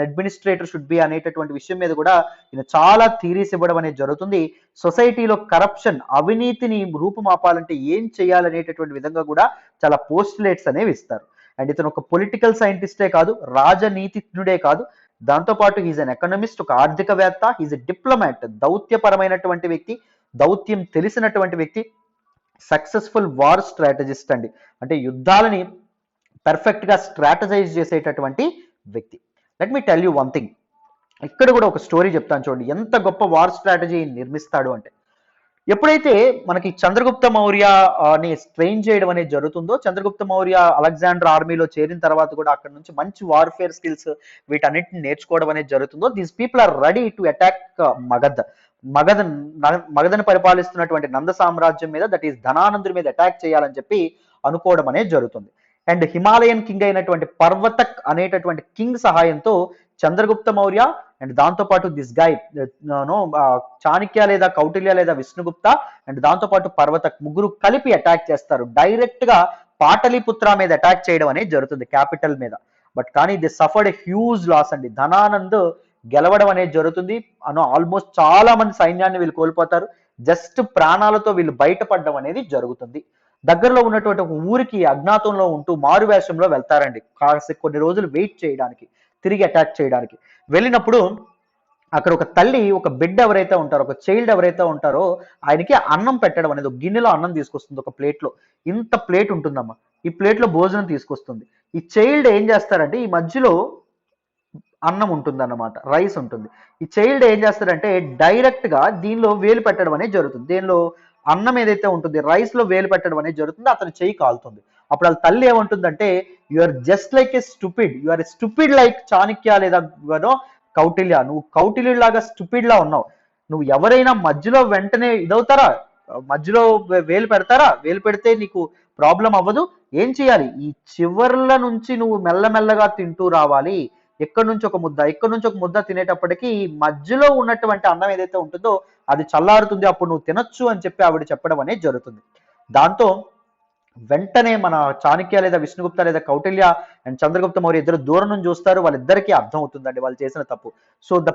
అడ్మినిస్ట్రేటర్ షుడ్ బి అనేటటువంటి విషయం మీద కూడా ఈయన చాలా థీరీస్ ఇవ్వడం అనేది జరుగుతుంది. సొసైటీలో కరప్షన్, అవినీతిని రూపుమాపాలంటే ఏం చేయాలనేటటువంటి విధంగా కూడా చాలా పోస్టులేట్స్ అనేవి ఇస్తారు. అండ్ ఇతను ఒక పొలిటికల్ సైంటిస్టే కాదు, రాజనీతిజ్ఞుడే కాదు, దాంతోపాటు హీజ్ అన్ ఎకనమిస్ట్, ఒక ఆర్థికవేత్త, హీజ్ ఎ డిప్లొమాట్, దౌత్యపరమైనటువంటి వ్యక్తి, దౌత్యం తెలిసినటువంటి వ్యక్తి, సక్సెస్ఫుల్ వార్ స్ట్రాటజిస్ట్ అండి. అంటే యుద్ధాలని పర్ఫెక్ట్ గా స్ట్రాటజైజ్ చేసేటటువంటి వ్యక్తి. Let me tell you one thing. ఇక్కడ కూడా ఒక స్టోరీ చెప్తాను చూడండి, ఎంత గొప్ప వార్ స్ట్రాటజీ నిర్మిస్తాడు అంటే. ఎప్పుడైతే మనకి చంద్రగుప్త మౌర్యని ట్రైన్ చేయడం అనేది జరుగుతుందో, చంద్రగుప్త మౌర్య అలెగ్జాండర్ ఆర్మీలో చేరిన తర్వాత కూడా అక్కడ నుంచి మంచి వార్ఫేర్ స్కిల్స్ వీటన్నిటిని నేర్చుకోవడం అనేది జరుగుతుందో, these people are ready to attack Magadh. మగధను పరిపాలిస్తున్నటువంటి నంద సామ్రాజ్యం మీద, దట్ ఈస్ ధనానందుడి మీద అటాక్ చేయాలని చెప్పి అనుకోవడం అనేది జరుగుతుంది. అండ్ హిమాలయన్ కింగ్ అయినటువంటి పర్వతక్ అనేటటువంటి కింగ్ సహాయంతో చంద్రగుప్త మౌర్య అండ్ దాంతోపాటు దిస్ గాయ్ చాణక్య లేదా కౌటిల్య లేదా విష్ణుగుప్త అండ్ దాంతోపాటు పర్వతక్ ముగ్గురు కలిపి అటాక్ చేస్తారు. డైరెక్ట్ గా పాటలీపుత్ర మీద అటాక్ చేయడం అనేది జరుగుతుంది, క్యాపిటల్ మీద. బట్ కానీ they suffered a huge loss అండి. ధనానంద్ గెలవడం అనేది జరుగుతుంది. ఆల్మోస్ట్ చాలా మంది సైన్యాన్ని వీళ్ళు కోల్పోతారు. జస్ట్ ప్రాణాలతో వీళ్ళు బయటపడడం అనేది జరుగుతుంది. దగ్గరలో ఉన్నటువంటి ఒక ఊరికి అజ్ఞాతంలో ఉంటూ మారు వేషంలో వెళ్తారండి, కాస్త కొన్ని రోజులు వెయిట్ చేయడానికి, తిరిగి అటాక్ చేయడానికి. వెళ్ళినప్పుడు అక్కడ ఒక తల్లి, ఒక బిడ్డ ఎవరైతే ఉంటారో, ఒక చైల్డ్ ఎవరైతే ఉంటారో ఆయనకి అన్నం పెట్టడం అనేది, ఒక గిన్నెలో అన్నం తీసుకొస్తుంది, ఒక ప్లేట్లో. ఇంత ప్లేట్ ఉంటుందమ్మా, ఈ ప్లేట్లో భోజనం తీసుకొస్తుంది. ఈ చైల్డ్ ఏం చేస్తారంటే ఈ మధ్యలో అన్నం ఉంటుంది అన్నమాట, రైస్ ఉంటుంది. ఈ చైల్డ్ ఏం చేస్తారంటే డైరెక్ట్ గా దీనిలో వేలు పెట్టడం అనేది జరుగుతుంది. దీనిలో అన్నం ఏదైతే ఉంటుంది రైస్ లో వేలు పెట్టడం అనేది జరుగుతుంది, అతని చెయ్యి కాలుతుంది. అప్పుడు వాళ్ళ తల్లి ఏమంటుందంటే you are just like a stupid, you are stupid like Chanakya లేదా కౌటిల్య, నువ్వు కౌటిల్యులాగా స్టూపిడ్ లా ఉన్నావు. నువ్వు ఎవరైనా మధ్యలో వెంటనే ఇదవుతారా, మధ్యలో వేలు పెడతారా, వేలు పెడితే నీకు ప్రాబ్లం అవ్వదు. ఏం చేయాలి, ఈ చివర్ల నుంచి నువ్వు మెల్లమెల్లగా తింటూ రావాలి. ఎక్కడి నుంచి ఒక ముద్ద, ఎక్కడి నుంచి ఒక ముద్ద తినేటప్పటికి మధ్యలో ఉన్నటువంటి అన్నం ఏదైతే ఉంటుందో అది చల్లారుతుంది, అప్పుడు నువ్వు తినొచ్చు అని చెప్పి ఆవిడ చెప్పడం అనేది జరుగుతుంది. దాంతో వెంటనే మన చాణక్య లేదా విష్ణుగుప్త లేదా కౌటిల్య అండ్ చంద్రగుప్త మౌర్య ఇద్దరు దూరం నుంచి చూస్తారు, వాళ్ళిద్దరికీ అర్థం అవుతుందండి వాళ్ళు చేసిన తప్పు. So the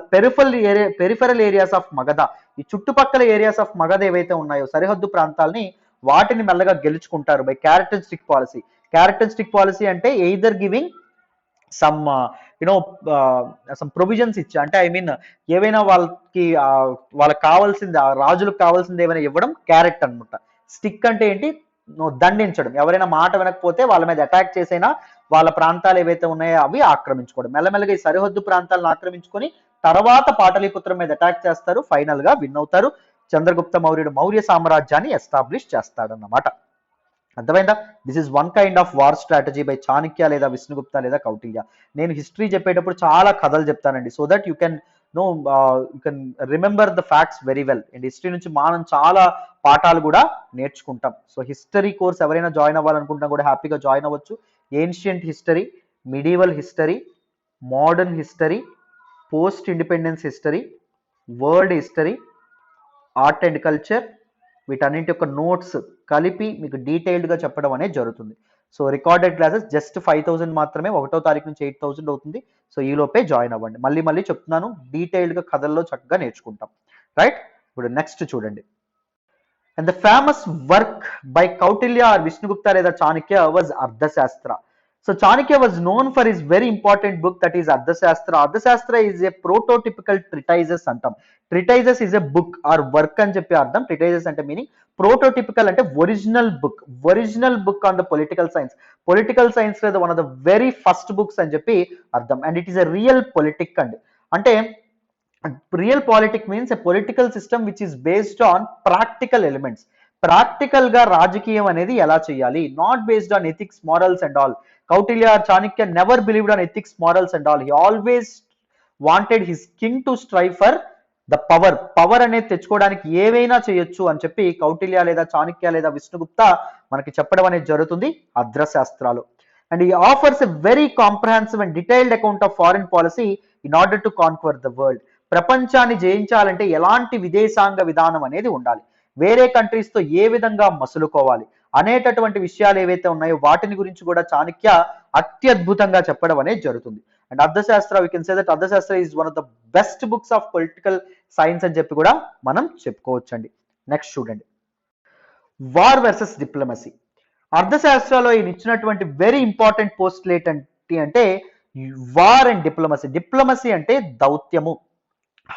peripheral areas of Magadha, ఈ చుట్టుపక్కల ఏరియాస్ ఆఫ్ మగధ ఏవైతే ఉన్నాయో సరిహద్దు ప్రాంతాలని, వాటిని మెల్లగా గెలుచుకుంటారు by characteristic policy. Characteristic policy అంటే either giving some you know some provisions ఇచ్చా, అంటే ఐ మీన్ ఏవైనా వాళ్ళకి వాళ్ళకి కావాల్సింది, ఆ రాజులకు కావాల్సింది ఏమైనా ఇవ్వడం క్యారెక్ట్ అనమాట. స్టిక్ అంటే ఏంటి, దండించడం, ఎవరైనా మాట వినకపోతే వాళ్ళ మీద అటాక్ చేసైనా వాళ్ళ ప్రాంతాలు ఏవైతే ఉన్నాయో అవి ఆక్రమించుకోవడం. మెల్లమెల్లగా ఈ సరిహద్దు ప్రాంతాలను ఆక్రమించుకొని తర్వాత పాటలీపుత్రం మీద అటాక్ చేస్తారు, ఫైనల్ గా విన్ అవుతారు. చంద్రగుప్త మౌర్యుడు మౌర్య సామ్రాజ్యాన్ని ఎస్టాబ్లిష్ చేస్తాడన్నమాట. అర్థమైందా? This is one kind of war strategy by Chanakya లేదా విష్ణుగుప్త లేదా కౌటిల్య. నేను హిస్టరీ చెప్పేటప్పుడు చాలా కథలు చెప్తానండి, so that you can know you can remember the facts very well. And history నుంచి మనం చాలా పాఠాలు కూడా నేర్చుకుంటాం. సో హిస్టరీ కోర్స్ ఎవరైనా జాయిన్ అవ్వాలనుకుంటున్నా కూడా హ్యాపీగా జాయిన్ అవ్వచ్చు. Ancient history, medieval history, modern history, post independence history, world history, art and culture, వీటన్నింటి యొక్క నోట్స్ కలిపి మీకు డీటెయిల్డ్గా చెప్పడం అనేది జరుగుతుంది. సో రికార్డెడ్ క్లాసెస్ జస్ట్ 5000 మాత్రమే, 1వ తారీఖు నుంచి 8000 అవుతుంది. సో ఈ లోపే జాయిన్ అవ్వండి. మళ్ళీ మళ్ళీ చెప్తున్నాను, డీటెయిల్డ్గా కథల్లో చక్కగా నేర్చుకుంటాం. రైట్, ఇప్పుడు నెక్స్ట్ చూడండి. And the famous work by Kautilya or Vishnugupta లేదా Chanakya was Arthashastra. So Chanakya was known for his very important book, that is Ardhashastra. Ardhashastra is a prototypical treatises అంటాం. Treatises is a book or work అని చెప్పి అర్థం. Treatises అంటే meaning, prototypical అంటే original book, original book on the political science. Political science లేదా one of the very first books అని చెప్పి అర్థం. And it is a realpolitik అండి. అంటే realpolitik means a political system which is based on practical elements. Practical గా రాజకీయం అనేది ఎలా చేయాలి, not based on ethics, morals and all. Kautilya or Chanakya never believed on ethics, morals and all. He always wanted his king to strive for the power. Power అనేది తెచ్చుకోవడానికి ఏవైనా చేయొచ్చు అని చెప్పి కౌటిల్య లేదా చాణక్య లేదా విష్ణుగుప్త మనకి చెప్పడం అనేది జరుగుతుంది అర్థశాస్త్రాలు. అండ్ ఈ offers a very comprehensive and detailed account of foreign policy in order to conquer the world. ప్రపంచాన్ని జయించాలంటే ఎలాంటి విదేశాంగ విధానం అనేది ఉండాలి, వేరే కంట్రీస్ తో ఏ విధంగా మసులుకోవాలి అనేటటువంటి విషయాలు ఏవైతే ఉన్నాయో వాటిని గురించి కూడా చాణక్య అత్యద్భుతంగా చెప్పడం అనేది జరుగుతుంది. అండ్ అర్థశాస్త్ర, వీ కెన్ సే దట్ అర్థశాస్త్ర is one of the best books of political science అని చెప్పి కూడా మనం చెప్పుకోవచ్చు అండి. నెక్స్ట్ చూడండి, వార్ వర్సెస్ డిప్లొమసీ. అర్థశాస్త్రాలో ఈయన ఇచ్చినటువంటి వెరీ ఇంపార్టెంట్ పోస్టులేట్ ఏంటి అంటే వార్ అండ్ డిప్లొమసీ. డిప్లొమసీ అంటే దౌత్యము,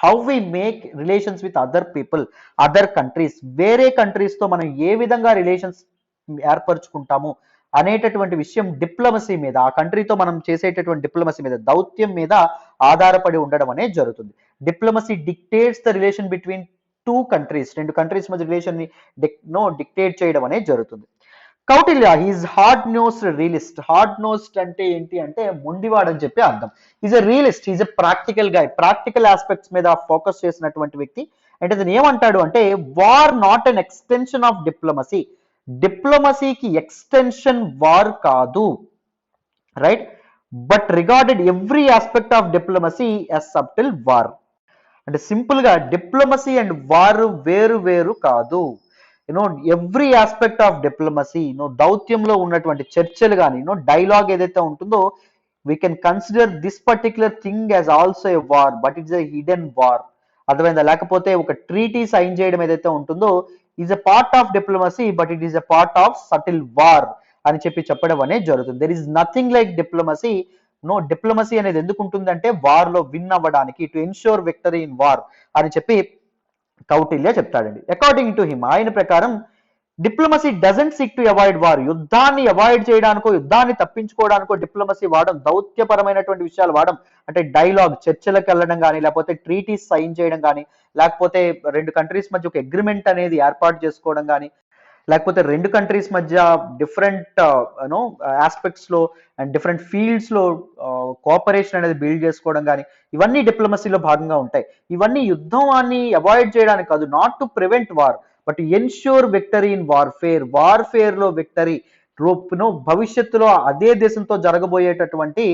how we make relations with other people, other countries, వేరే కంట్రీస్ తో మనం ఏ విధంగా రిలేషన్స్ ఏర్పరచుకుంటాము అనేటటువంటి విషయం డిప్లొమసీ మీద, ఆ కంట్రీతో మనం చేసేటటువంటి డిప్లొమసీ మీద, దౌత్యం మీద ఆధారపడి ఉండడం అనేది జరుగుతుంది. Diplomacy dictates the relation between two countries, రెండు కంట్రీస్ మధ్య రిలేషన్ ని డిక్టేట్ చేయడం అనేది జరుగుతుంది. Kautilya is hard nosed realist. Hard nosed అంటే ఏంటి అంటే మొండివాడు అని చెప్పి అర్థం. Is a realist, is a practical guy, practical aspects మీద ఫోకస్ చేసినటువంటి వ్యక్తి. అంటే అతను ఏమంటాడు అంటే war not an extension of diplomacy, డిప్లొమసీకి ఎక్స్టెన్షన్ వార్ కాదు, right, but regarded every aspect of diplomacy as subtle war. అంటే సింపుల్ గా డిప్లొమసీ అండ్ వార్ వేరు వేరు కాదు. ఎవ్రీ ఆస్పెక్ట్ ఆఫ్ డిప్లొమసీ, దౌత్యంలో ఉన్నటువంటి చర్చలు కానీ డైలాగ్ ఏదైతే ఉంటుందో, we can consider this particular thing as also a war, but it's a hidden war. అర్థమైందా? లేకపోతే ఒక ట్రీటీ సైన్ చేయడం ఏదైతే ఉంటుందో is a part of diplomacy, but it is a part of subtle war అని చెప్పి చెప్పడం అనేది జరుగుతుంది. There is nothing like diplomacy. Diplomacy అనేది ఎందుకు ఉంటుందంటే వార్ లో విన్ అవ్వడానికి, to ensure victory in war అని చెప్పి కౌటిల్య చెప్తాడండి. అకార్డింగ్ టు హిమ్, ఆయన ప్రకారం diplomacy doesn't seek to avoid war. యుద్ధాన్ని అవాయిడ్ చేయడానికో యుద్ధాన్ని తప్పించుకోవడానికో డిప్లొమసీ వాడడం, దౌత్యపరమైనటువంటి విషయాలు వాడడం, అంటే డైలాగ్ చర్చలకు వెళ్ళడం కానీ, లేకపోతే ట్రీటీస్ సైన్ చేయడం కానీ, లేకపోతే రెండు కంట్రీస్ మధ్య ఒక అగ్రిమెంట్ అనేది ఏర్పాటు చేసుకోవడం కానీ, లేకపోతే రెండు కంట్రీస్ మధ్య డిఫరెంట్ యూనో ఆస్పెక్ట్స్ లో అండ్ డిఫరెంట్ ఫీల్డ్స్ లో కోఆపరేషన్ అనేది బిల్డ్ చేసుకోవడం కానీ, ఇవన్నీ డిప్లొమసీలో భాగంగా ఉంటాయి. ఇవన్నీ యుద్ధాన్ని అవాయిడ్ చేయడానికి కాదు, not to prevent war but ensure victory in warfare. Warfare లో విక్టరీ రూప్ను భవిష్యత్తులో అదే దేశంతో జరగబోయేటటువంటి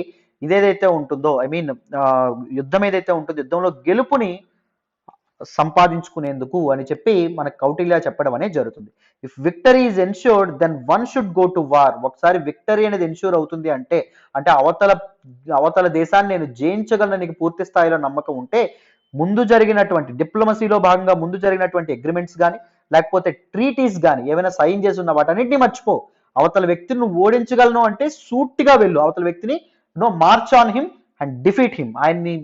ఇదేదైతే ఉంటుందో, ఐ మీన్ యుద్ధం ఏదైతే ఉంటుందో యుద్ధంలో గెలుపుని సంపాదించుకునేందుకు అని చెప్పి మన కౌటిల్య చెప్పడం అనేది జరుగుతుంది. If victory is ensured then one should go to war. ఒకసారి విక్టరీ అనేది ఎన్ష్యూర్ అవుతుంది అంటే అంటే అవతల దేశాన్ని నేను జయించగలను నీకు పూర్తి స్థాయిలో నమ్మకం ఉంటే, ముందు జరిగినటువంటి డిప్లొమసీలో భాగంగా ముందు జరిగినటువంటి అగ్రిమెంట్స్ కానీ, లేకపోతే ట్రీటీస్ కానీ ఏమైనా సైన్ చేసి ఉన్న వాటన్నిటిని మర్చిపో. అవతల వ్యక్తిని నువ్వు ఓడించగలను అంటే సూటిగా వెళ్ళు, అవతల వ్యక్తిని March on him and defeat him, ఆయన్ని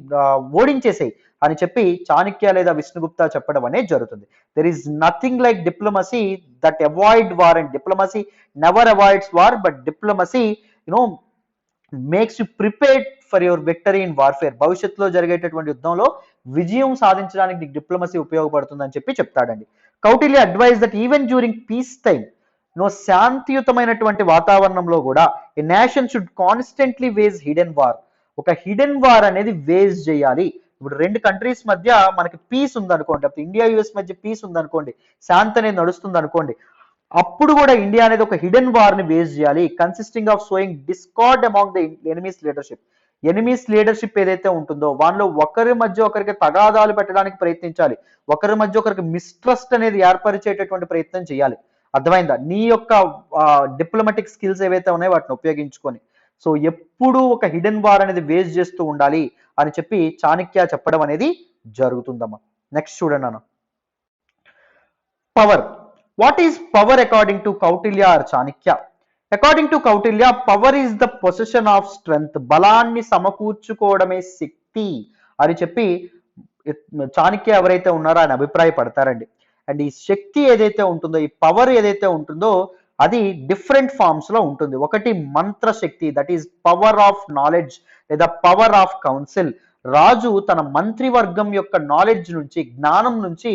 ఓడించేసేయి అని చెప్పి చాణక్య లేదా విష్ణుగుప్త చెప్పడం అనేది జరుగుతుంది. There is nothing like diplomacy that avoid war, and diplomacy never avoids war but diplomacy makes you prepared for your victory in warfare. భవిష్యత్తులో జరిగేటటువంటి యుద్ధంలో విజయం సాధించడానికి నీకు డిప్లొమసీ ఉపయోగపడుతుందని చెప్పి చెప్తాడండి. Kautilya advise that even during peace time, శాంతియుతమైనటువంటి వాతావరణంలో కూడా a nation should constantly wage hidden war. ఒక హిడెన్ వార్ అనేది వేజ్ చేయాలి. ఇప్పుడు రెండు కంట్రీస్ మధ్య మనకి పీస్ ఉందనుకోండి, అప్పుడు ఇండియా యుఎస్ మధ్య పీస్ ఉందనుకోండి, శాంతి అనేది నడుస్తుంది అనుకోండి, అప్పుడు కూడా ఇండియా అనేది ఒక హిడెన్ వార్ ని వేజ్ చేయాలి, consisting of sowing discard among the enemies leadership. Enemies leadership ఏదైతే ఉంటుందో వాళ్ళలో ఒకరి మధ్య ఒకరికి తగాదాలు పెట్టడానికి ప్రయత్నించాలి, ఒకరి మధ్య ఒకరికి మిస్ట్రస్ట్ అనేది ఏర్పరిచేటటువంటి ప్రయత్నం చేయాలి. అర్థమైందా? నీ యొక్క డిప్లొమాటిక్ స్కిల్స్ ఏవైతే ఉన్నాయో వాటిని ఉపయోగించుకొని. సో ఎప్పుడు ఒక హిడెన్ వార్ అనేది వేజ్ చేస్తూ ఉండాలి అని చెప్పి చాణక్య చెప్పడం అనేది జరుగుతుందమ్మా. నెక్స్ట్ చూడండి అన్న, power. What is power according to Kautilya or Chanakya? According to Kautilya, power is the position of strength. బలాన్ని సమకూర్చుకోవడమే శక్తి అని చెప్పి చాణక్య ఎవరైతే ఉన్నారో ఆయన అభిప్రాయపడతారండి. అండ్ ఈ శక్తి ఏదైతే ఉంటుందో, ఈ పవర్ ఏదైతే ఉంటుందో అది డిఫరెంట్ ఫార్మ్స్ లో ఉంటుంది. ఒకటి మంత్ర శక్తి, that is power of knowledge లేదా పవర్ ఆఫ్ కౌన్సిల్. రాజు తన మంత్రివర్గం యొక్క నాలెడ్జ్ నుంచి, జ్ఞానం నుంచి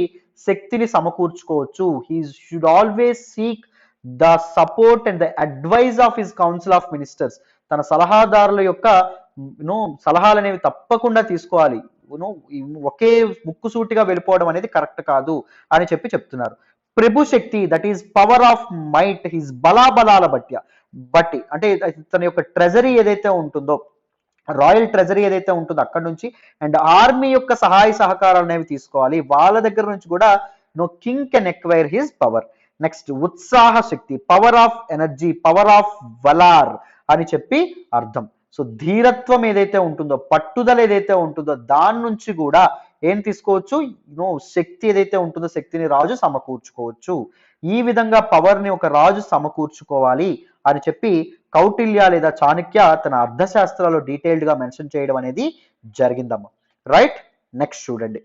శక్తిని సమకూర్చుకోవచ్చు. He should always seek the support and the advice of his council of ministers. తన సలహాదారుల యొక్క సలహాలు అనేవి తప్పకుండా తీసుకోవాలి. ఒకే ముక్కుసూటిగా వెళ్ళిపోవడం అనేది కరెక్ట్ కాదు అని చెప్పి చెప్తున్నారు. ప్రభు శక్తి, that is power of might, his బలాబలాల బట్టి అంటే తన యొక్క ట్రెజరీ ఏదైతే ఉంటుందో, రాయల్ ట్రెజరీ ఏదైతే ఉంటుందో అక్కడ నుంచి, అండ్ ఆర్మీ యొక్క సహాయ సహకారాలు అనేవి తీసుకోవాలి. వాళ్ళ దగ్గర నుంచి కూడా king can acquire his power. Next ఉత్సాహ శక్తి, power of energy, power of valour అని చెప్పి అర్థం. సో ధీరత్వం ఏదైతే ఉంటుందో, పట్టుదల ఏదైతే ఉంటుందో దాని నుంచి కూడా ఏం తీసుకోవచ్చు, శక్తి ఏదైతే ఉంటుందో శక్తిని రాజు సమకూర్చుకోవచ్చు. ఈ విధంగా పవర్ ని ఒక రాజు సమకూర్చుకోవాలి అని చెప్పి కౌటిల్య లేదా చాణక్య తన అర్థశాస్త్రాల్లో డీటెయిల్డ్ గా మెన్షన్ చేయడం అనేది జరిగిందమ్మా. రైట్, నెక్స్ట్ చూడండి.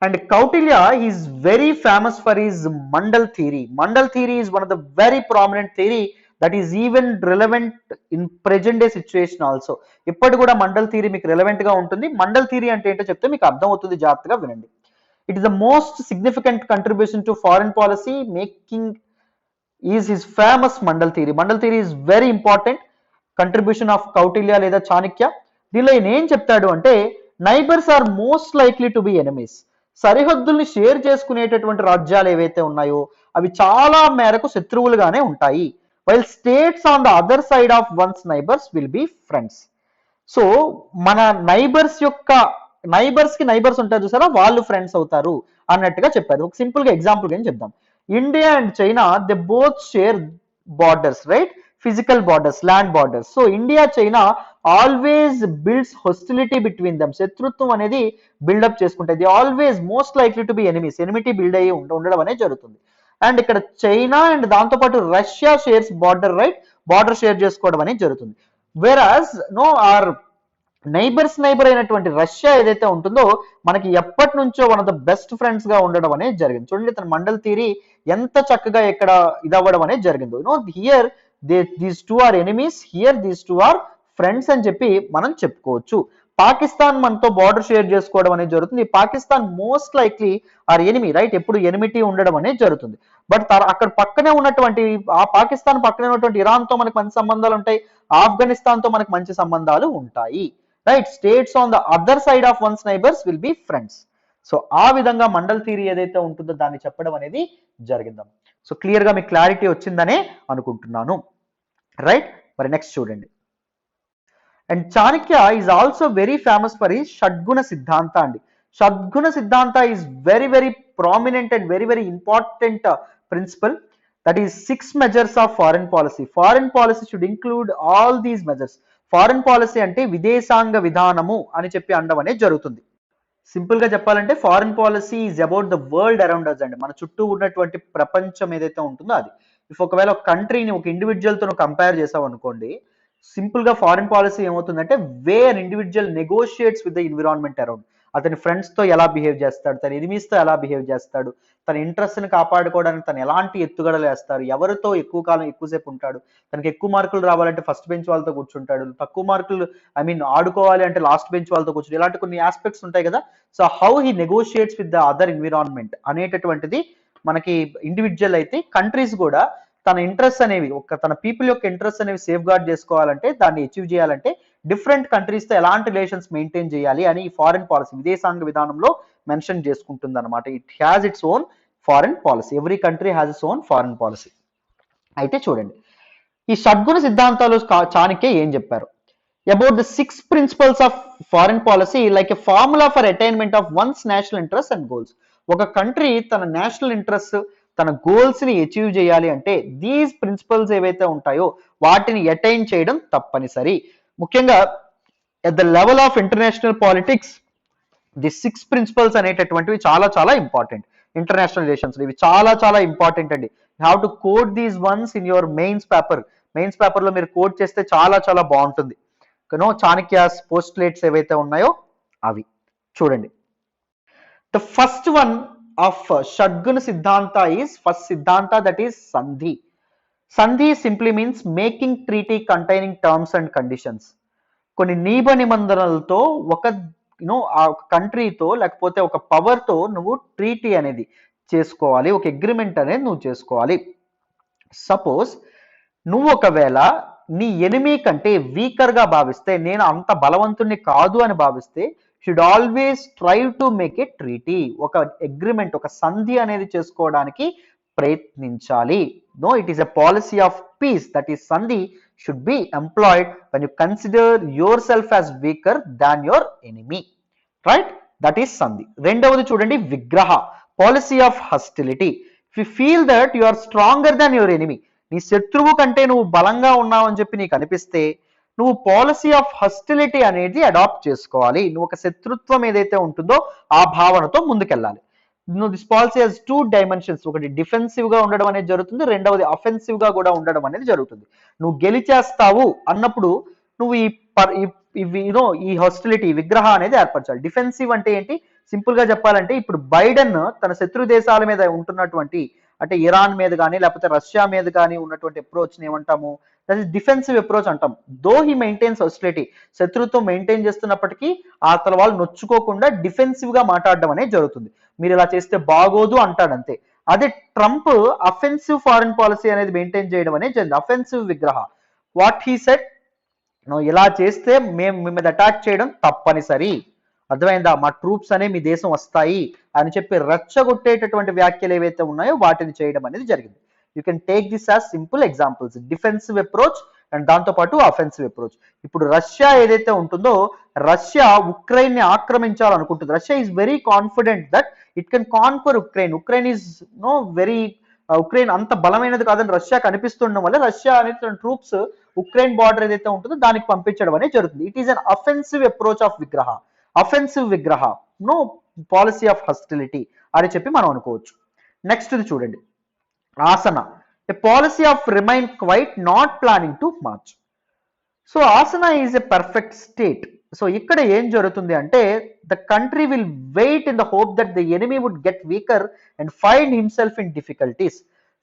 And Kautilya is very famous for his mandal theory. Mandal theory is one of the very prominent theory that is even relevant in present day situation also. ఇప్పటి కూడా మండల్ థియరీ మీకు రిలవెంట్ గా ఉంటుంది. మండల్ థియరీ అంటే ఏంటో చెప్తే మీకు అర్థం అవుతుంది, జాగ్రత్తగా వినండి. It is the most significant contribution to foreign policy making is his famous Mandal theory. Mandal theory is very important contribution of Kautilya లేదా చాణక్య. దీనిలో ఈయన ఏం చెప్తాడు అంటే, neighbours are most likely to be enemies. సరిహద్దుల్ని షేర్ చేసుకునేటటువంటి రాజ్యాలు ఏవైతే ఉన్నాయో అవి చాలా మేరకు శత్రువులుగానే ఉంటాయి. While states on the other side of one's neighbours will be friends. So మన నైబర్స్ యొక్క నైబర్స్ కి నైబర్స్ ఉంటారు చూసారా, వాళ్ళు ఫ్రెండ్స్ అవుతారు అన్నట్టుగా చెప్పారు. ఒక సింపుల్ గా ఎగ్జాంపుల్ ఏం చెప్దాం. India and China they both share borders, right, physical borders, land borders. So India China always builds hostility between them. శత్రుత్వం అనేది బిల్డప్ చేసుకుంటాయి. They always most likely to be enemies. Enmity build అయ్యి ఉండడం అనేది జరుగుతుంది. And ఇక్కడ China and దాంతోపాటు Russia shares border, right, border share చేసుకోవడం అనేది జరుగుతుంది. వెరాజ్ ఆర్ నైబర్ అయినటువంటి రష్యా ఏదైతే ఉంటుందో మనకి ఎప్పటి నుంచో one of the best friends గా ఉండడం అనేది జరిగింది. చూడండి తన మండల్ థియరీ ఎంత చక్కగా ఇక్కడ ఇదవ్వడం అనేది జరిగింది. Here these two are enemies, here these two are friends అని చెప్పి మనం చెప్పుకోవచ్చు. పాకిస్తాన్ మనతో బార్డర్ షేర్ చేసుకోవడం అనేది జరుగుతుంది. Pakistan most likely our enemy, right, ఎప్పుడు ఎనిమిటీ ఉండడం అనేది జరుగుతుంది. బట్ అక్కడ పక్కనే ఉన్నటువంటి ఆ పాకిస్తాన్ పక్కనే ఉన్నటువంటి ఇరాన్ తో మనకు మంచి సంబంధాలు ఉంటాయి, ఆఫ్ఘనిస్తాన్ తో మనకు మంచి సంబంధాలు ఉంటాయి, right. States on the other side of one's neighbours will be friends. So ఆ విధంగా మండల్ థియరీ ఏదైతే ఉంటుందో దాన్ని చెప్పడం అనేది జరిగిందాం. సో క్లియర్ గా మీకు క్లారిటీ వచ్చిందనే అనుకుంటున్నాను, రైట్. మరి నెక్స్ట్ చూడండి. And Chanakya is also very famous for ఈ షడ్గుణ సిద్ధాంత అండి. షడ్గుణ సిద్ధాంత is very very prominent and very very important principle. That is 6 measures of foreign policy. Foreign policy should include all these measures. Foreign policy అంటే విదేశాంగ విధానము అని చెప్పి అనడం అనేది జరుగుతుంది. సింపుల్ గా చెప్పాలంటే foreign policy is about the world around us అండి. మన చుట్టూ ఉన్నటువంటి ప్రపంచం ఏదైతే ఉంటుందో అది. ఇఫ్ ఒకవేళ ఒక కంట్రీని ఒక ఇండివిజువల్ తో కంపేర్ చేసావు అనుకోండి, సింపుల్ గా ఫారెన్ పాలసీ ఏమవుతుందంటే way an individual negotiates with the environment around. అతని ఫ్రెండ్స్ తో ఎలా బిహేవ్ చేస్తాడు, తన ఎనిమీస్ తో ఎలా బిహేవ్ చేస్తాడు, తన ఇంట్రెస్ట్ ని కాపాడుకోవడానికి తను ఎలాంటి ఎత్తుగడలు వేస్తారు, ఎవరితో ఎక్కువ కాలం ఎక్కువసేపు ఉంటాడు, తనకి ఎక్కువ మార్కులు రావాలంటే ఫస్ట్ బెంచ్ వాళ్ళతో కూర్చుంటాడు, తక్కువ మార్కులు ఆడుకోవాలి అంటే లాస్ట్ బెంచ్ వాళ్ళతో కూర్చుంటాడు, ఇలాంటి కొన్ని ఆస్పెక్ట్స్ ఉంటాయి కదా. So how he negotiates with the other environment అనేటటువంటిది మనకి ఇండివిజువల్ అయితే, కంట్రీస్ కూడా తన ఇంట్రెస్ట్ అనేవి తన పీపుల్ యొక్క ఇంట్రెస్ట్ అనేవి సేఫ్ గార్డ్ చేసుకోవాలంటే, దాన్ని అచీవ్ చేయాలంటే డిఫరెంట్ కంట్రీస్ తో ఎలాంటి రిలేషన్స్ మెయింటైన్ చేయాలి అని ఈ ఫారెన్ పాలసీ విదేశాంగ విధానంలో మెన్షన్ చేసుకుంటుంది అనమాట. It has its own foreign policy. Every country has its own foreign policy. అయితే చూడండి, ఈ షడ్గుణ సిద్ధాంతాలు చాణక్య ఏం చెప్పారు? About the 6 principles of foreign policy like a formula for attainment of once national interest and goals. ఒక country తన national interest, తన goals ని అచీవ్ చేయాలి అంటే దీస్ ప్రిన్సిపల్స్ ఏవైతే ఉంటాయో వాటిని అటైన్ చేయడం తప్పనిసరి. ముఖ్యంగా at the level of international politics the 6 principles అనేటటువంటివి చాలా చాలా ఇంపార్టెంట్. ఇంటర్నేషనల్ రిలేషన్స్ ఇవి చాలా చాలా ఇంపార్టెంట్ అండి. You have to code these once in your mains paper. Mains paper లో మీరు కోడ్ చేస్తే చాలా చాలా బాగుంటుంది. చాణక్యాస్ పోస్ట్లేట్స్ ఏవైతే ఉన్నాయో అవి చూడండి. ద ఫస్ట్ వన్ ఆఫ్ షడ్గుణ సిద్ధాంత ఈస్ ఫస్ట్ సిద్ధాంత, దట్ ఈస్ సంధి. సంధి simply means making treaty containing terms and conditions. కొన్ని నియమ నిబంధనలతో ఆ కంట్రీతో లేకపోతే ఒక పవర్ తో నువ్వు ట్రీటీ అనేది చేసుకోవాలి, ఒక అగ్రిమెంట్ అనేది నువ్వు చేసుకోవాలి. సపోజ్ నువ్వు ఒకవేళ నీ ఎనిమీ కంటే వీకర్ గా భావిస్తే, నేను అంత బలవంతుణ్ణి కాదు అని భావిస్తే, should always try to make a treaty, ఒక అగ్రిమెంట్, ఒక సంధి అనేది చేసుకోవడానికి ప్రయత్నించాలి. No, it is a policy of peace, that is sandhi should be employed when you consider yourself as weaker than your enemy, right? That is sandhi. రెండవది చూడండి, vigraha, policy of hostility. If you feel that you are stronger than your enemy, నీ శత్రువు కంటే నువ్వు బలంగా ఉన్నావు అని చెప్పి నీకు అనిపిస్తే నువ్వు పాలసీ ఆఫ్ హాస్టిలిటీ అనేది అడాప్ట్ చేసుకోవాలి. నువ్వు ఒక శత్రుత్వం ఏదైతే ఉంటుందో ఆ భావనతో ముందుకెళ్ళాలి. This policy has 2 dimensions. ఒకటి డిఫెన్సివ్ గా ఉండడం అనేది జరుగుతుంది, రెండవది అఫెన్సివ్ గా కూడా ఉండడం అనేది జరుగుతుంది. నువ్వు గెలిచేస్తావు అన్నప్పుడు నువ్వు ఈ హాస్టిలిటీ విగ్రహ అనేది ఏర్పరచాలి. డిఫెన్సివ్ అంటే ఏంటి? సింపుల్ గా చెప్పాలంటే ఇప్పుడు బైడెన్ తన శత్రు దేశాల మీద ఉంటున్నటువంటి, అంటే ఇరాన్ మీద కానీ లేకపోతే రష్యా మీద కానీ ఉన్నటువంటి అప్రోచ్ ని ఏమంటాము? దట్ ఈస్ డిఫెన్సివ్ అప్రోచ్ అంటాం. దో హీ మెయింటైన్స్ హాస్టిలిటీ, శత్రుత్వం మెయింటైన్ చేస్తున్నప్పటికీ అతల వాళ్ళు నొచ్చుకోకుండా డిఫెన్సివ్ గా మాట్లాడడం అనేది జరుగుతుంది. మీరు ఇలా చేస్తే బాగోదు అంటాడు అంతే. అదే ట్రంప్ అఫెన్సివ్ ఫారెన్ పాలసీ అనేది మెయింటైన్ చేయడం అనేది జరిగింది. అఫెన్సివ్ విగ్రహ, వాట్ హీ సెడ్, ఇలా చేస్తే మేము మీ మీద అటాక్ చేయడం తప్పనిసరి, అర్థమైందా, మా ట్రూప్స్ అనే మీ దేశం వస్తాయి అని చెప్పి రెచ్చగొట్టేటటువంటి వ్యాఖ్యలు ఏవైతే ఉన్నాయో వాటిని చేయడం అనేది జరిగింది. You can take this as simple examples, defensive approach and దాంతో పాటు అఫెన్సివ్ అప్రోచ్. ఇప్పుడు రష్యా ఏదైతే ఉంటుందో, రష్యా ఉక్రెయిన్ ని ఆక్రమించాలనుకుంటుంది. Russia is very confident that it can conquer Ukraine. Ukraine is Ukraine అంత బలమైనది కాదని రష్యా కనిపిస్తుండడం వల్ల రష్యా అనేది తన ట్రూప్స్ ఉక్రెయిన్ బార్డర్ ఏదైతే ఉంటుందో దానికి పంపించడం అనేది జరుగుతుంది. It is an offensive approach of విగ్రహ, అఫెన్సివ్ విగ్రహ, నో పాలసీ ఆఫ్ హాస్టిలిటీ అని చెప్పి మనం అనుకోవచ్చు. నెక్స్ట్ చూడండి, ఆసన, a policy of remain quiet, not planning to march. So asana is a perfect state. So ఇక్కడ ఏం జరుగుతుంది అంటే the country will wait in the hope that the enemy would get weaker and find himself in difficulties.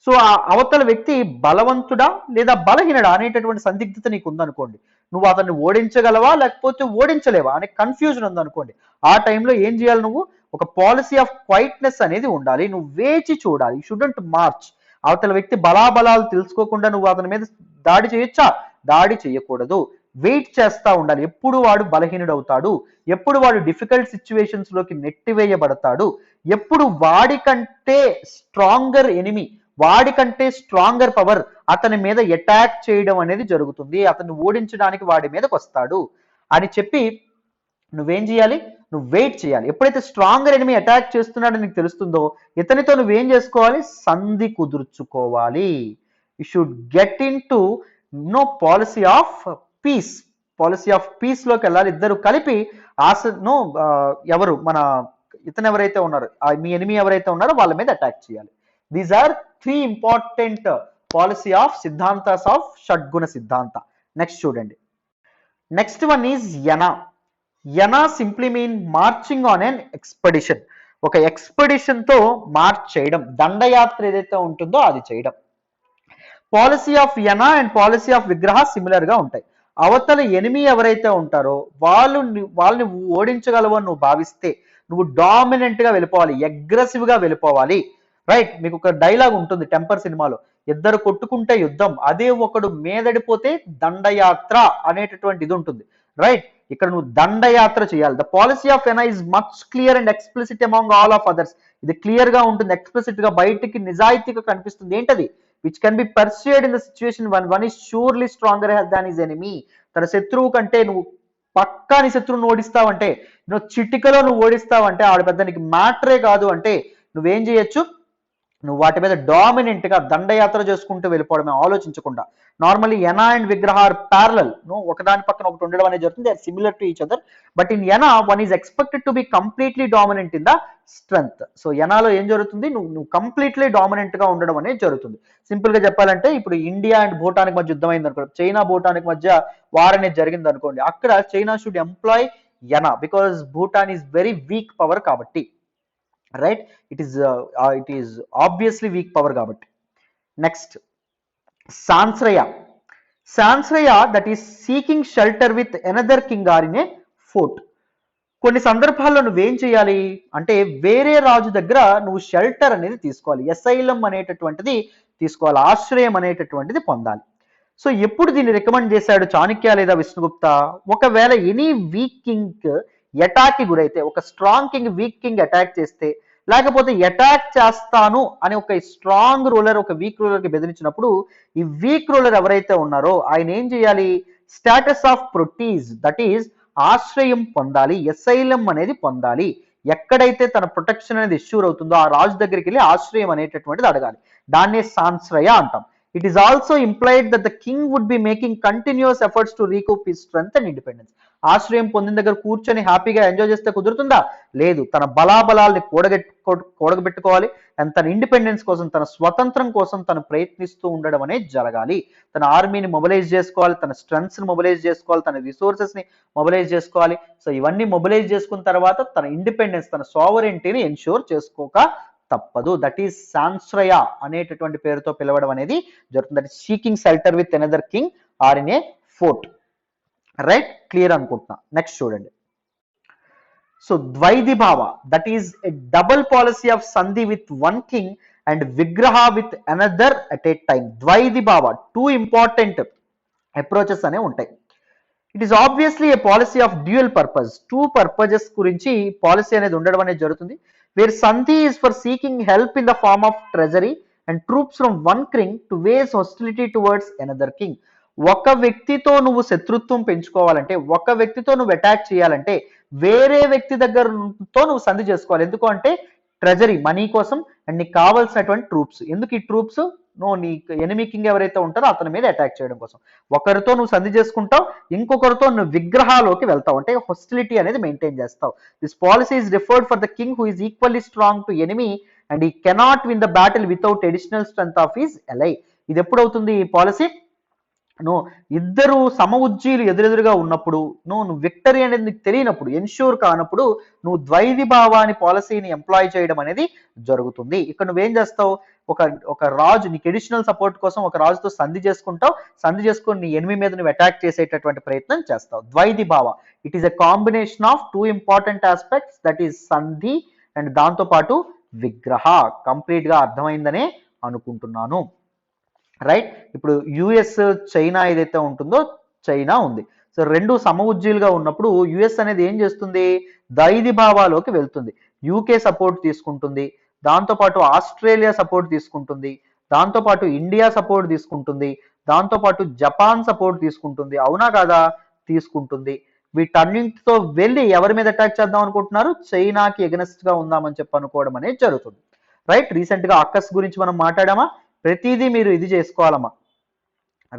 So ఆ అవతల వ్యక్తి బలవంతుడా లేదా బలహీనడా అనేటటువంటి సందిగ్ధత నీకు ఉందనుకోండి, నువ్వు అతన్ని ఓడించగలవా లేకపోతే ఓడించలేవా అనే కన్ఫ్యూజన్ ఉందనుకోండి, ఆ టైంలో ఏం చేయాలి, నువ్వు ఒక పాలసీ ఆఫ్ క్వైట్నెస్ అనేది ఉండాలి. నువ్వు వేచి చూడాలి. You shouldn't March. అవతల వ్యక్తి బలాబలాలు తెలుసుకోకుండా నువ్వు అతని మీద దాడి చేయొచ్చా? దాడి చేయకూడదు. వెయిట్ చేస్తా ఉండాలి. ఎప్పుడు వాడు బలహీనుడవుతాడు, ఎప్పుడు వాడు డిఫికల్ట్ సిచ్యువేషన్స్ లోకి నెట్టివేయబడతాడు, ఎప్పుడు వాడికంటే స్ట్రాంగర్ ఎనిమి, వాడికంటే స్ట్రాంగర్ పవర్ అతని మీద అటాక్ చేయడం అనేది జరుగుతుంది, అతన్ని ఓడించడానికి వాడి మీదకి వస్తాడు అని చెప్పి నువ్వేం చేయాలి, నువ్వు వెయిట్ చేయాలి. ఎప్పుడైతే స్ట్రాంగర్ ఎనిమి అటాక్ చేస్తున్నాడో నీకు తెలుస్తుందో ఇతనితో నువ్వేం చేసుకోవాలి, సంధి కుదుర్చుకోవాలి. You should get into policy of peace. Policy of peace లోకి వెళ్ళాలి. ఇద్దరు కలిపి ఎవరు మన ఇతను ఎవరైతే ఉన్నారో, మీ ఎనిమి ఎవరైతే ఉన్నారో వాళ్ళ మీద అటాక్ చేయాలి. These are 3 important policy of సిద్ధాంతాస్ ఆఫ్ షడ్గుణ సిద్ధాంత. నెక్స్ట్ చూడండి. నెక్స్ట్ వన్ ఈజ్ యనా. యనా simply mean marching on an expedition. ఒక ఎక్స్పెడిషన్ తో మార్చ్ చేయడం, దండయాత్ర ఏదైతే ఉంటుందో అది చేయడం. పాలసీ ఆఫ్ యనా అండ్ పాలసీ ఆఫ్ విగ్రహ సిమిలర్ గా ఉంటాయి. అవతల ఎనిమి ఎవరైతే ఉంటారో వాళ్ళని ఓడించగలవు అని నువ్వు భావిస్తే నువ్వు డామినెంట్ గా వెళ్ళిపోవాలి, అగ్రెసివ్ గా వెళ్ళిపోవాలి. రైట్, మీకు ఒక డైలాగ్ ఉంటుంది టెంపర్ సినిమాలో, ఇద్దరు కొట్టుకుంటే యుద్ధం, అదే ఒకడు మీదడిపోతే దండయాత్ర అనేటటువంటి ఇది ఉంటుంది. రైట్, ఇక్కడ నువ్వు దండయాత్ర చేయాలి. ద పాలసీ ఆఫ్ ఎనా is much clear and explicit among all of others. ఇది క్లియర్ గా ఉంటుంది, ఎక్స్ప్లిసిట్ గా బయటికి నిజాయితీగా కనిపిస్తుంది. ఏంటది? Which can be persuaded in the situation one is surely stronger than his enemy. తన శత్రువు కంటే నువ్వు పక్కా నీ శత్రువును ఓడిస్తావంటే, నువ్వు చిటికలో నువ్వు ఓడిస్తావంటే ఆవిడ పెద్ద నీకు మ్యాటరే కాదు అంటే నువ్వేం చేయొచ్చు, నువ్వు వాటి మీద డామినెంట్ గా దండయాత్ర చేసుకుంటూ వెళ్ళిపోవడమే, ఆలోచించకుండా. నార్మల్లీ ఎనా అండ్ విగ్రహ ఆర్ ప్యారలల్, నువ్వు ఒకదాని పక్కన ఒకటి ఉండడం అనేది జరుగుతుంది, they are similar to each other. But in ఎనా one is expected to be completely dominant in the strength. So ఎనాలో ఏం జరుగుతుంది, నువ్వు కంప్లీట్లీ డామినెంట్ గా ఉండడం అనేది జరుగుతుంది. సింపుల్ గా చెప్పాలంటే ఇప్పుడు ఇండియా అండ్ భూటానికి మధ్య యుద్ధం అయింది అనుకోండి, చైనా భూటానికి మధ్య వార్ అనేది జరిగింది అనుకోండి, అక్కడ చైనా షుడ్ ఎంప్లాయ్ ఎనా because Bhutan is very weak power కాబట్టి. Right, it is obviously weak power కాబట్టి. నెక్స్ట్ సాన్శ్రయ. సాన్శ్రయ that is seeking shelter with another king or in a fort. కొన్ని సందర్భాల్లో నువ్వేం చేయాలి అంటే వేరే రాజు దగ్గర నువ్వు షెల్టర్ అనేది తీసుకోవాలి, ఎసైలం అనేటటువంటిది తీసుకోవాలి, ఆశ్రయం అనేటటువంటిది పొందాలి. సో ఎప్పుడు దీన్ని రికమెండ్ చేశాడు చాణక్య లేదా విష్ణుగుప్త? ఒకవేళ ఎనీ వీక్ కింగ్ అటాక్ కి గురైతే, ఒక strong king week king attack చేస్తే, లేకపోతే అటాక్ చేస్తాను అని ఒక స్ట్రాంగ్ రూలర్ ఒక వీక్ రూలర్ కి బెదిరించినప్పుడు ఈ వీక్ రూలర్ ఎవరైతే ఉన్నారో ఆయన ఏం చేయాలి, స్టేటస్ ఆఫ్ ప్రొటీజ్ దట్ ఈజ్ ఆశ్రయం పొందాలి, ఎసైలం అనేది పొందాలి. ఎక్కడైతే తన ప్రొటెక్షన్ అనేది ఇష్యూర్ అవుతుందో ఆ రాజు దగ్గరికి వెళ్ళి ఆశ్రయం అనేటటువంటిది అడగాలి. దాన్నే సాన్శ్రయ అంటాం. It is also implied that the king would be making continuous efforts to recoup his strength and independence. ఆశ్రయం పొందిన దగ్గర కూర్చొని హ్యాపీగా ఎంజాయ్ చేస్తే కుదురుతుందా? లేదు, తన బలాబలాల్ని కూడగబెట్టుకోవాలి అండ్ తన ఇండిపెండెన్స్ కోసం, తన స్వతంత్రం కోసం తను ప్రయత్నిస్తూ ఉండడం అనేది జరగాలి. తన ఆర్మీని మొబిలైజ్ చేసుకోవాలి, తన స్ట్రెంగ్స్ ని మొబిలైజ్ చేసుకోవాలి, తన రిసోర్సెస్ ని మొబిలైజ్ చేసుకోవాలి. సో ఇవన్నీ మొబిలైజ్ చేసుకున్న తర్వాత తన ఇండిపెండెన్స్, తన సావరెంటీని ఎన్ష్యూర్ చేసుకోక తప్పదు. దట్ ఈస్ సాన్శ్రయ అనేటటువంటి పేరుతో పిలవడం అనేది జరుగుతుంది. That is seeking shelter with another king or in a fort. Right, clear అనుకుంటున్నా. నెక్స్ట్ చూడండి. సో ద్వైధిభావ that is a double policy of సంధి విత్ వన్ కింగ్ అండ్ విగ్రహ with another at a time. ద్వైధిభావ 2 ఇంపార్టెంట్ అప్రోచెస్ అనే ఉంటాయి. It is obviously a policy of dual purpose. 2 purposes గురించి policy అనేది ఉండడం అనేది జరుగుతుంది. Where Sandhi is for seeking help in the form of treasury and troops from one king to wage hostility towards another king. ఒక వ్యక్తితో నువ్వు శత్రుత్వం పెంచుకోవాలంటే, ఒక వ్యక్తితో నువ్వు అటాక్ చేయాలంటే వేరే వ్యక్తి దగ్గరతో నువ్వు సంధి చేసుకోవాలి. ఎందుకు అంటే ట్రెజరీ, మనీ కోసం అండ్ నీకు కావాల్సినటువంటి ట్రూప్స్. ఎందుకు ఈ ట్రూప్స్? నువ్వు నీ ఎనిమీ కింగ్ ఎవరైతే ఉంటారో అతని మీద అటాక్ చేయడం కోసం. ఒకరితో నువ్వు సంధి చేసుకుంటావు, ఇంకొకరితో నువ్వు విగ్రహాలోకి వెళ్తావు, అంటే హొస్టిలిటీ అనేది మెయింటైన్ చేస్తావు. This policy is referred for the king who is equally strong to enemy and he cannot win the battle without additional strength of his ally. ఇది ఎప్పుడు అవుతుంది ఈ పాలసీ? నో ఇద్దరు సమ ఉజ్జీలు ఎదురెదురుగా ఉన్నప్పుడు నువ్వు విక్టరీ అనేది నీకు తెలియనప్పుడు ఎన్ష్యూర్ కానప్పుడు నువ్వు ద్వైధీభావాన్ని పాలసీని ఎంప్లాయ్ చేయడం అనేది జరుగుతుంది. ఇక్కడ నువ్వేం చేస్తావు, ఒక ఒక రాజు నీకు ఎడిషనల్ సపోర్ట్ కోసం ఒక రాజుతో సంధి చేసుకుంటావు, సంధి చేసుకుని నీ ఎనిమి మీద నువ్వు అటాక్ చేసేటటువంటి ప్రయత్నం చేస్తావు. ద్వైధీభావ it is a combination of two important aspects, that is సంధి అండ్ దాంతో పాటు విగ్రహ. కంప్లీట్ గా అర్థమైందనే అనుకుంటున్నాను. రైట్, ఇప్పుడు యుఎస్ చైనా ఏదైతే ఉంటుందో చైనా ఉంది. సో రెండు సమ ఉజ్జీలుగా ఉన్నప్పుడు యుఎస్ అనేది ఏం చేస్తుంది, ద్వైధీభావాలోకి వెళ్తుంది. యూకే సపోర్ట్ తీసుకుంటుంది, దాంతోపాటు ఆస్ట్రేలియా సపోర్ట్ తీసుకుంటుంది, దాంతోపాటు ఇండియా సపోర్ట్ తీసుకుంటుంది, దాంతోపాటు జపాన్ సపోర్ట్ తీసుకుంటుంది. అవునా కాదా, తీసుకుంటుంది. వీటన్నింటితో వెళ్ళి ఎవరి మీద అటాక్ చేద్దాం అనుకుంటున్నారు, చైనాకి ఎగనెస్ట్ గా ఉందామని చెప్పి అనుకోవడం అనేది జరుగుతుంది. రైట్, రీసెంట్ గా అక్కస్ గురించి మనం మాట్లాడామా, ప్రతిదీ మీరు ఇది చేసుకోవాలమ్మా.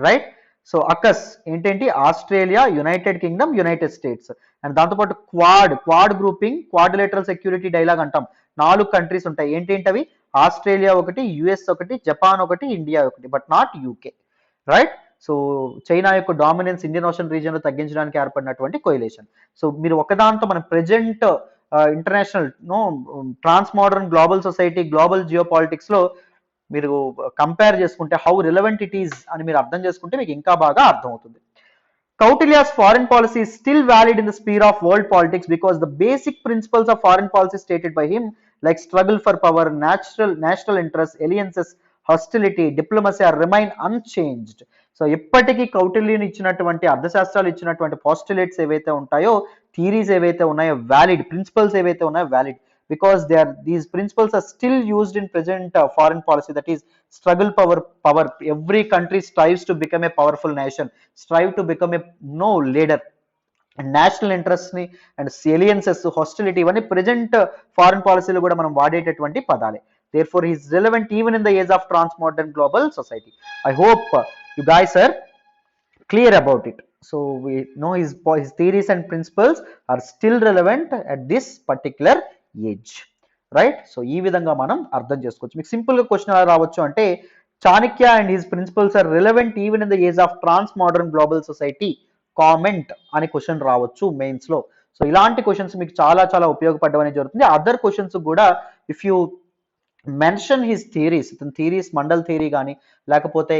రైట్, సో అక్కస్ ఏంటంటే Australia, United Kingdom, United States and దాంతోపాటు Quad grouping, quadrilateral security dialogue అంటాం. 4 కంట్రీస్ ఉంటాయి. ఏంటంటే అవి ఆస్ట్రేలియా ఒకటి, యుఎస్ ఒకటి, జపాన్ ఒకటి, ఇండియా ఒకటి, but not UK. Right, so China యొక్క డామినెన్స్ ఇండియన్ ఓషన్ రీజియన్ లో తగ్గించడానికి ఏర్పడినటువంటి కోయిలేషన్. సో మీరు ఒకదాంతో మన present international trans modern global society, global geopolitics లో మీరు కంపేర్ చేసుకుంటే హౌ రిలవెంట్ ఇట్ ఈస్ అని మీరు అర్థం చేసుకుంటే మీకు ఇంకా బాగా అర్థమవుతుంది. Kautilya's foreign policy is still valid in the sphere of world politics because the basic principles of foreign policy stated by him, like struggle for power, national interests, alliances, hostility, diplomacy, are remain unchanged. So ఇప్పటికీ కౌటిల్యుని ఇచ్చినటువంటి అర్థశాస్త్రాలు ఇచ్చినటువంటి postulates ఏవైతే ఉంటాయో, theories ఏవైతే ఉన్నాయో valid, principles ఏవైతే ఉన్నాయో valid, because these principles are still used in present foreign policy, that is struggle power. Every country strives to become a powerful nation, strive to become a leader, and national interests ని and alliances, hostility ఇవన్నీ present foreign policy లో కూడా మనం వాడేటటువంటి పదాలే. therefore he is relevant even in the age of transmodern global society. I hope you guys are clear about it. So we know his theories and principles are still relevant at this particular age. Right, so ఈ విధంగా మనం అర్థం చేసుకోవచ్చు. మీకు simple గా question ఎలా రావచ్చు అంటే, Chanakya and his principles are relevant even in the age of trans modern global society, comment అనే క్వశ్చన్ రావచ్చు మెయిన్స్ లో. సో ఇలాంటి క్వశ్చన్స్ మీకు చాలా చాలా ఉపయోగపడడం అనేది జరుగుతుంది. అదర్ క్వశ్చన్స్ కూడా if you mention his theories, ఇతని థియరీస్ మండల్ థియరీ కానీ లేకపోతే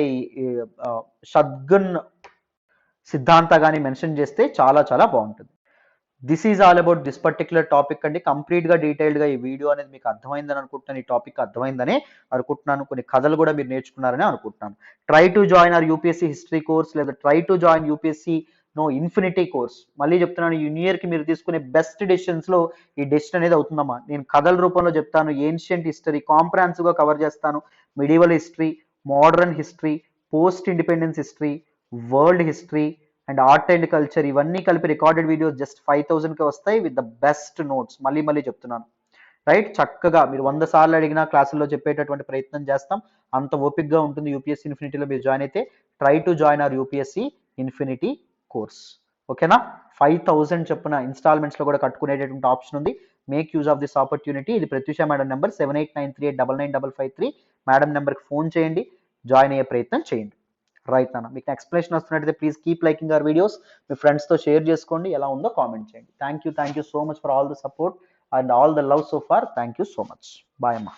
షద్గున్ సిద్ధాంత కానీ మెన్షన్ చేస్తే చాలా చాలా బాగుంటుంది. This is all about this particular topic అండి. కంప్లీట్ గా డీటెయిల్డ్ గా ఈ వీడియో అనేది మీకు అర్థమైందని అనుకుంటున్నాను, ఈ టాపిక్ అర్థమైందని అనుకుంటున్నాను, కొన్ని కథలు కూడా మీరు నేర్చుకున్నారని అనుకుంటున్నాను. Try to join our UPSC history course లేదా try to join UPSC infinity course. మళ్ళీ చెప్తున్నాను, ఈ న్యూ ఇయర్ కి మీరు తీసుకునే బెస్ట్ డెసిషన్స్ లో ఈ డెసిషన్ అనేది అవుతుందమ్మా. నేను కథల రూపంలో చెప్తాను, ఏన్షియంట్ హిస్టరీ కాంప్రహెన్సివ్ గా కవర్ చేస్తాను, medieval history, modern history, post independence history, world history and art and culture, ఇవన్నీ కలిపి రికార్డెడ్ వీడియోస్ జస్ట్ 5000కి వస్తాయి విత్ ద బెస్ట్ నోట్స్. మళ్ళీ చెప్తున్నాను. రైట్, చక్కగా మీరు 100 సార్లు అడిగినా క్లాసుల్లో చెప్పేటటువంటి ప్రయత్నం చేస్తాం. అంత ఓపిక్గా ఉంటుంది యూపీఎస్సీ ఇన్ఫినిటీలో మీరు జాయిన్ అయితే. Try to join our UPSC infinity course. ఓకేనా, 5000 చొప్పున ఇన్స్టాల్మెంట్స్ లో కూడా కట్టుకునేటటువంటి ఆప్షన్ ఉంది. Make use of this opportunity. ఇది ప్రత్యూష మేడం నెంబర్ 7893899553. మేడం నెంబర్కి ఫోన్ చేయండి, జాయిన్ అయ్యే ప్రయత్నం చేయండి. రైట్ నాన్న, మీకు ఎక్స్ప్లెనేషన్ వస్తున్నట్టయితే please keep liking our videos, మీ ఫ్రెండ్స్తో షేర్ చేసుకోండి, ఎలా ఉందో కామెంట్ చేయండి. Thank you so much for all the support and all the love so far. Thank you so much. Bye అమ్మా.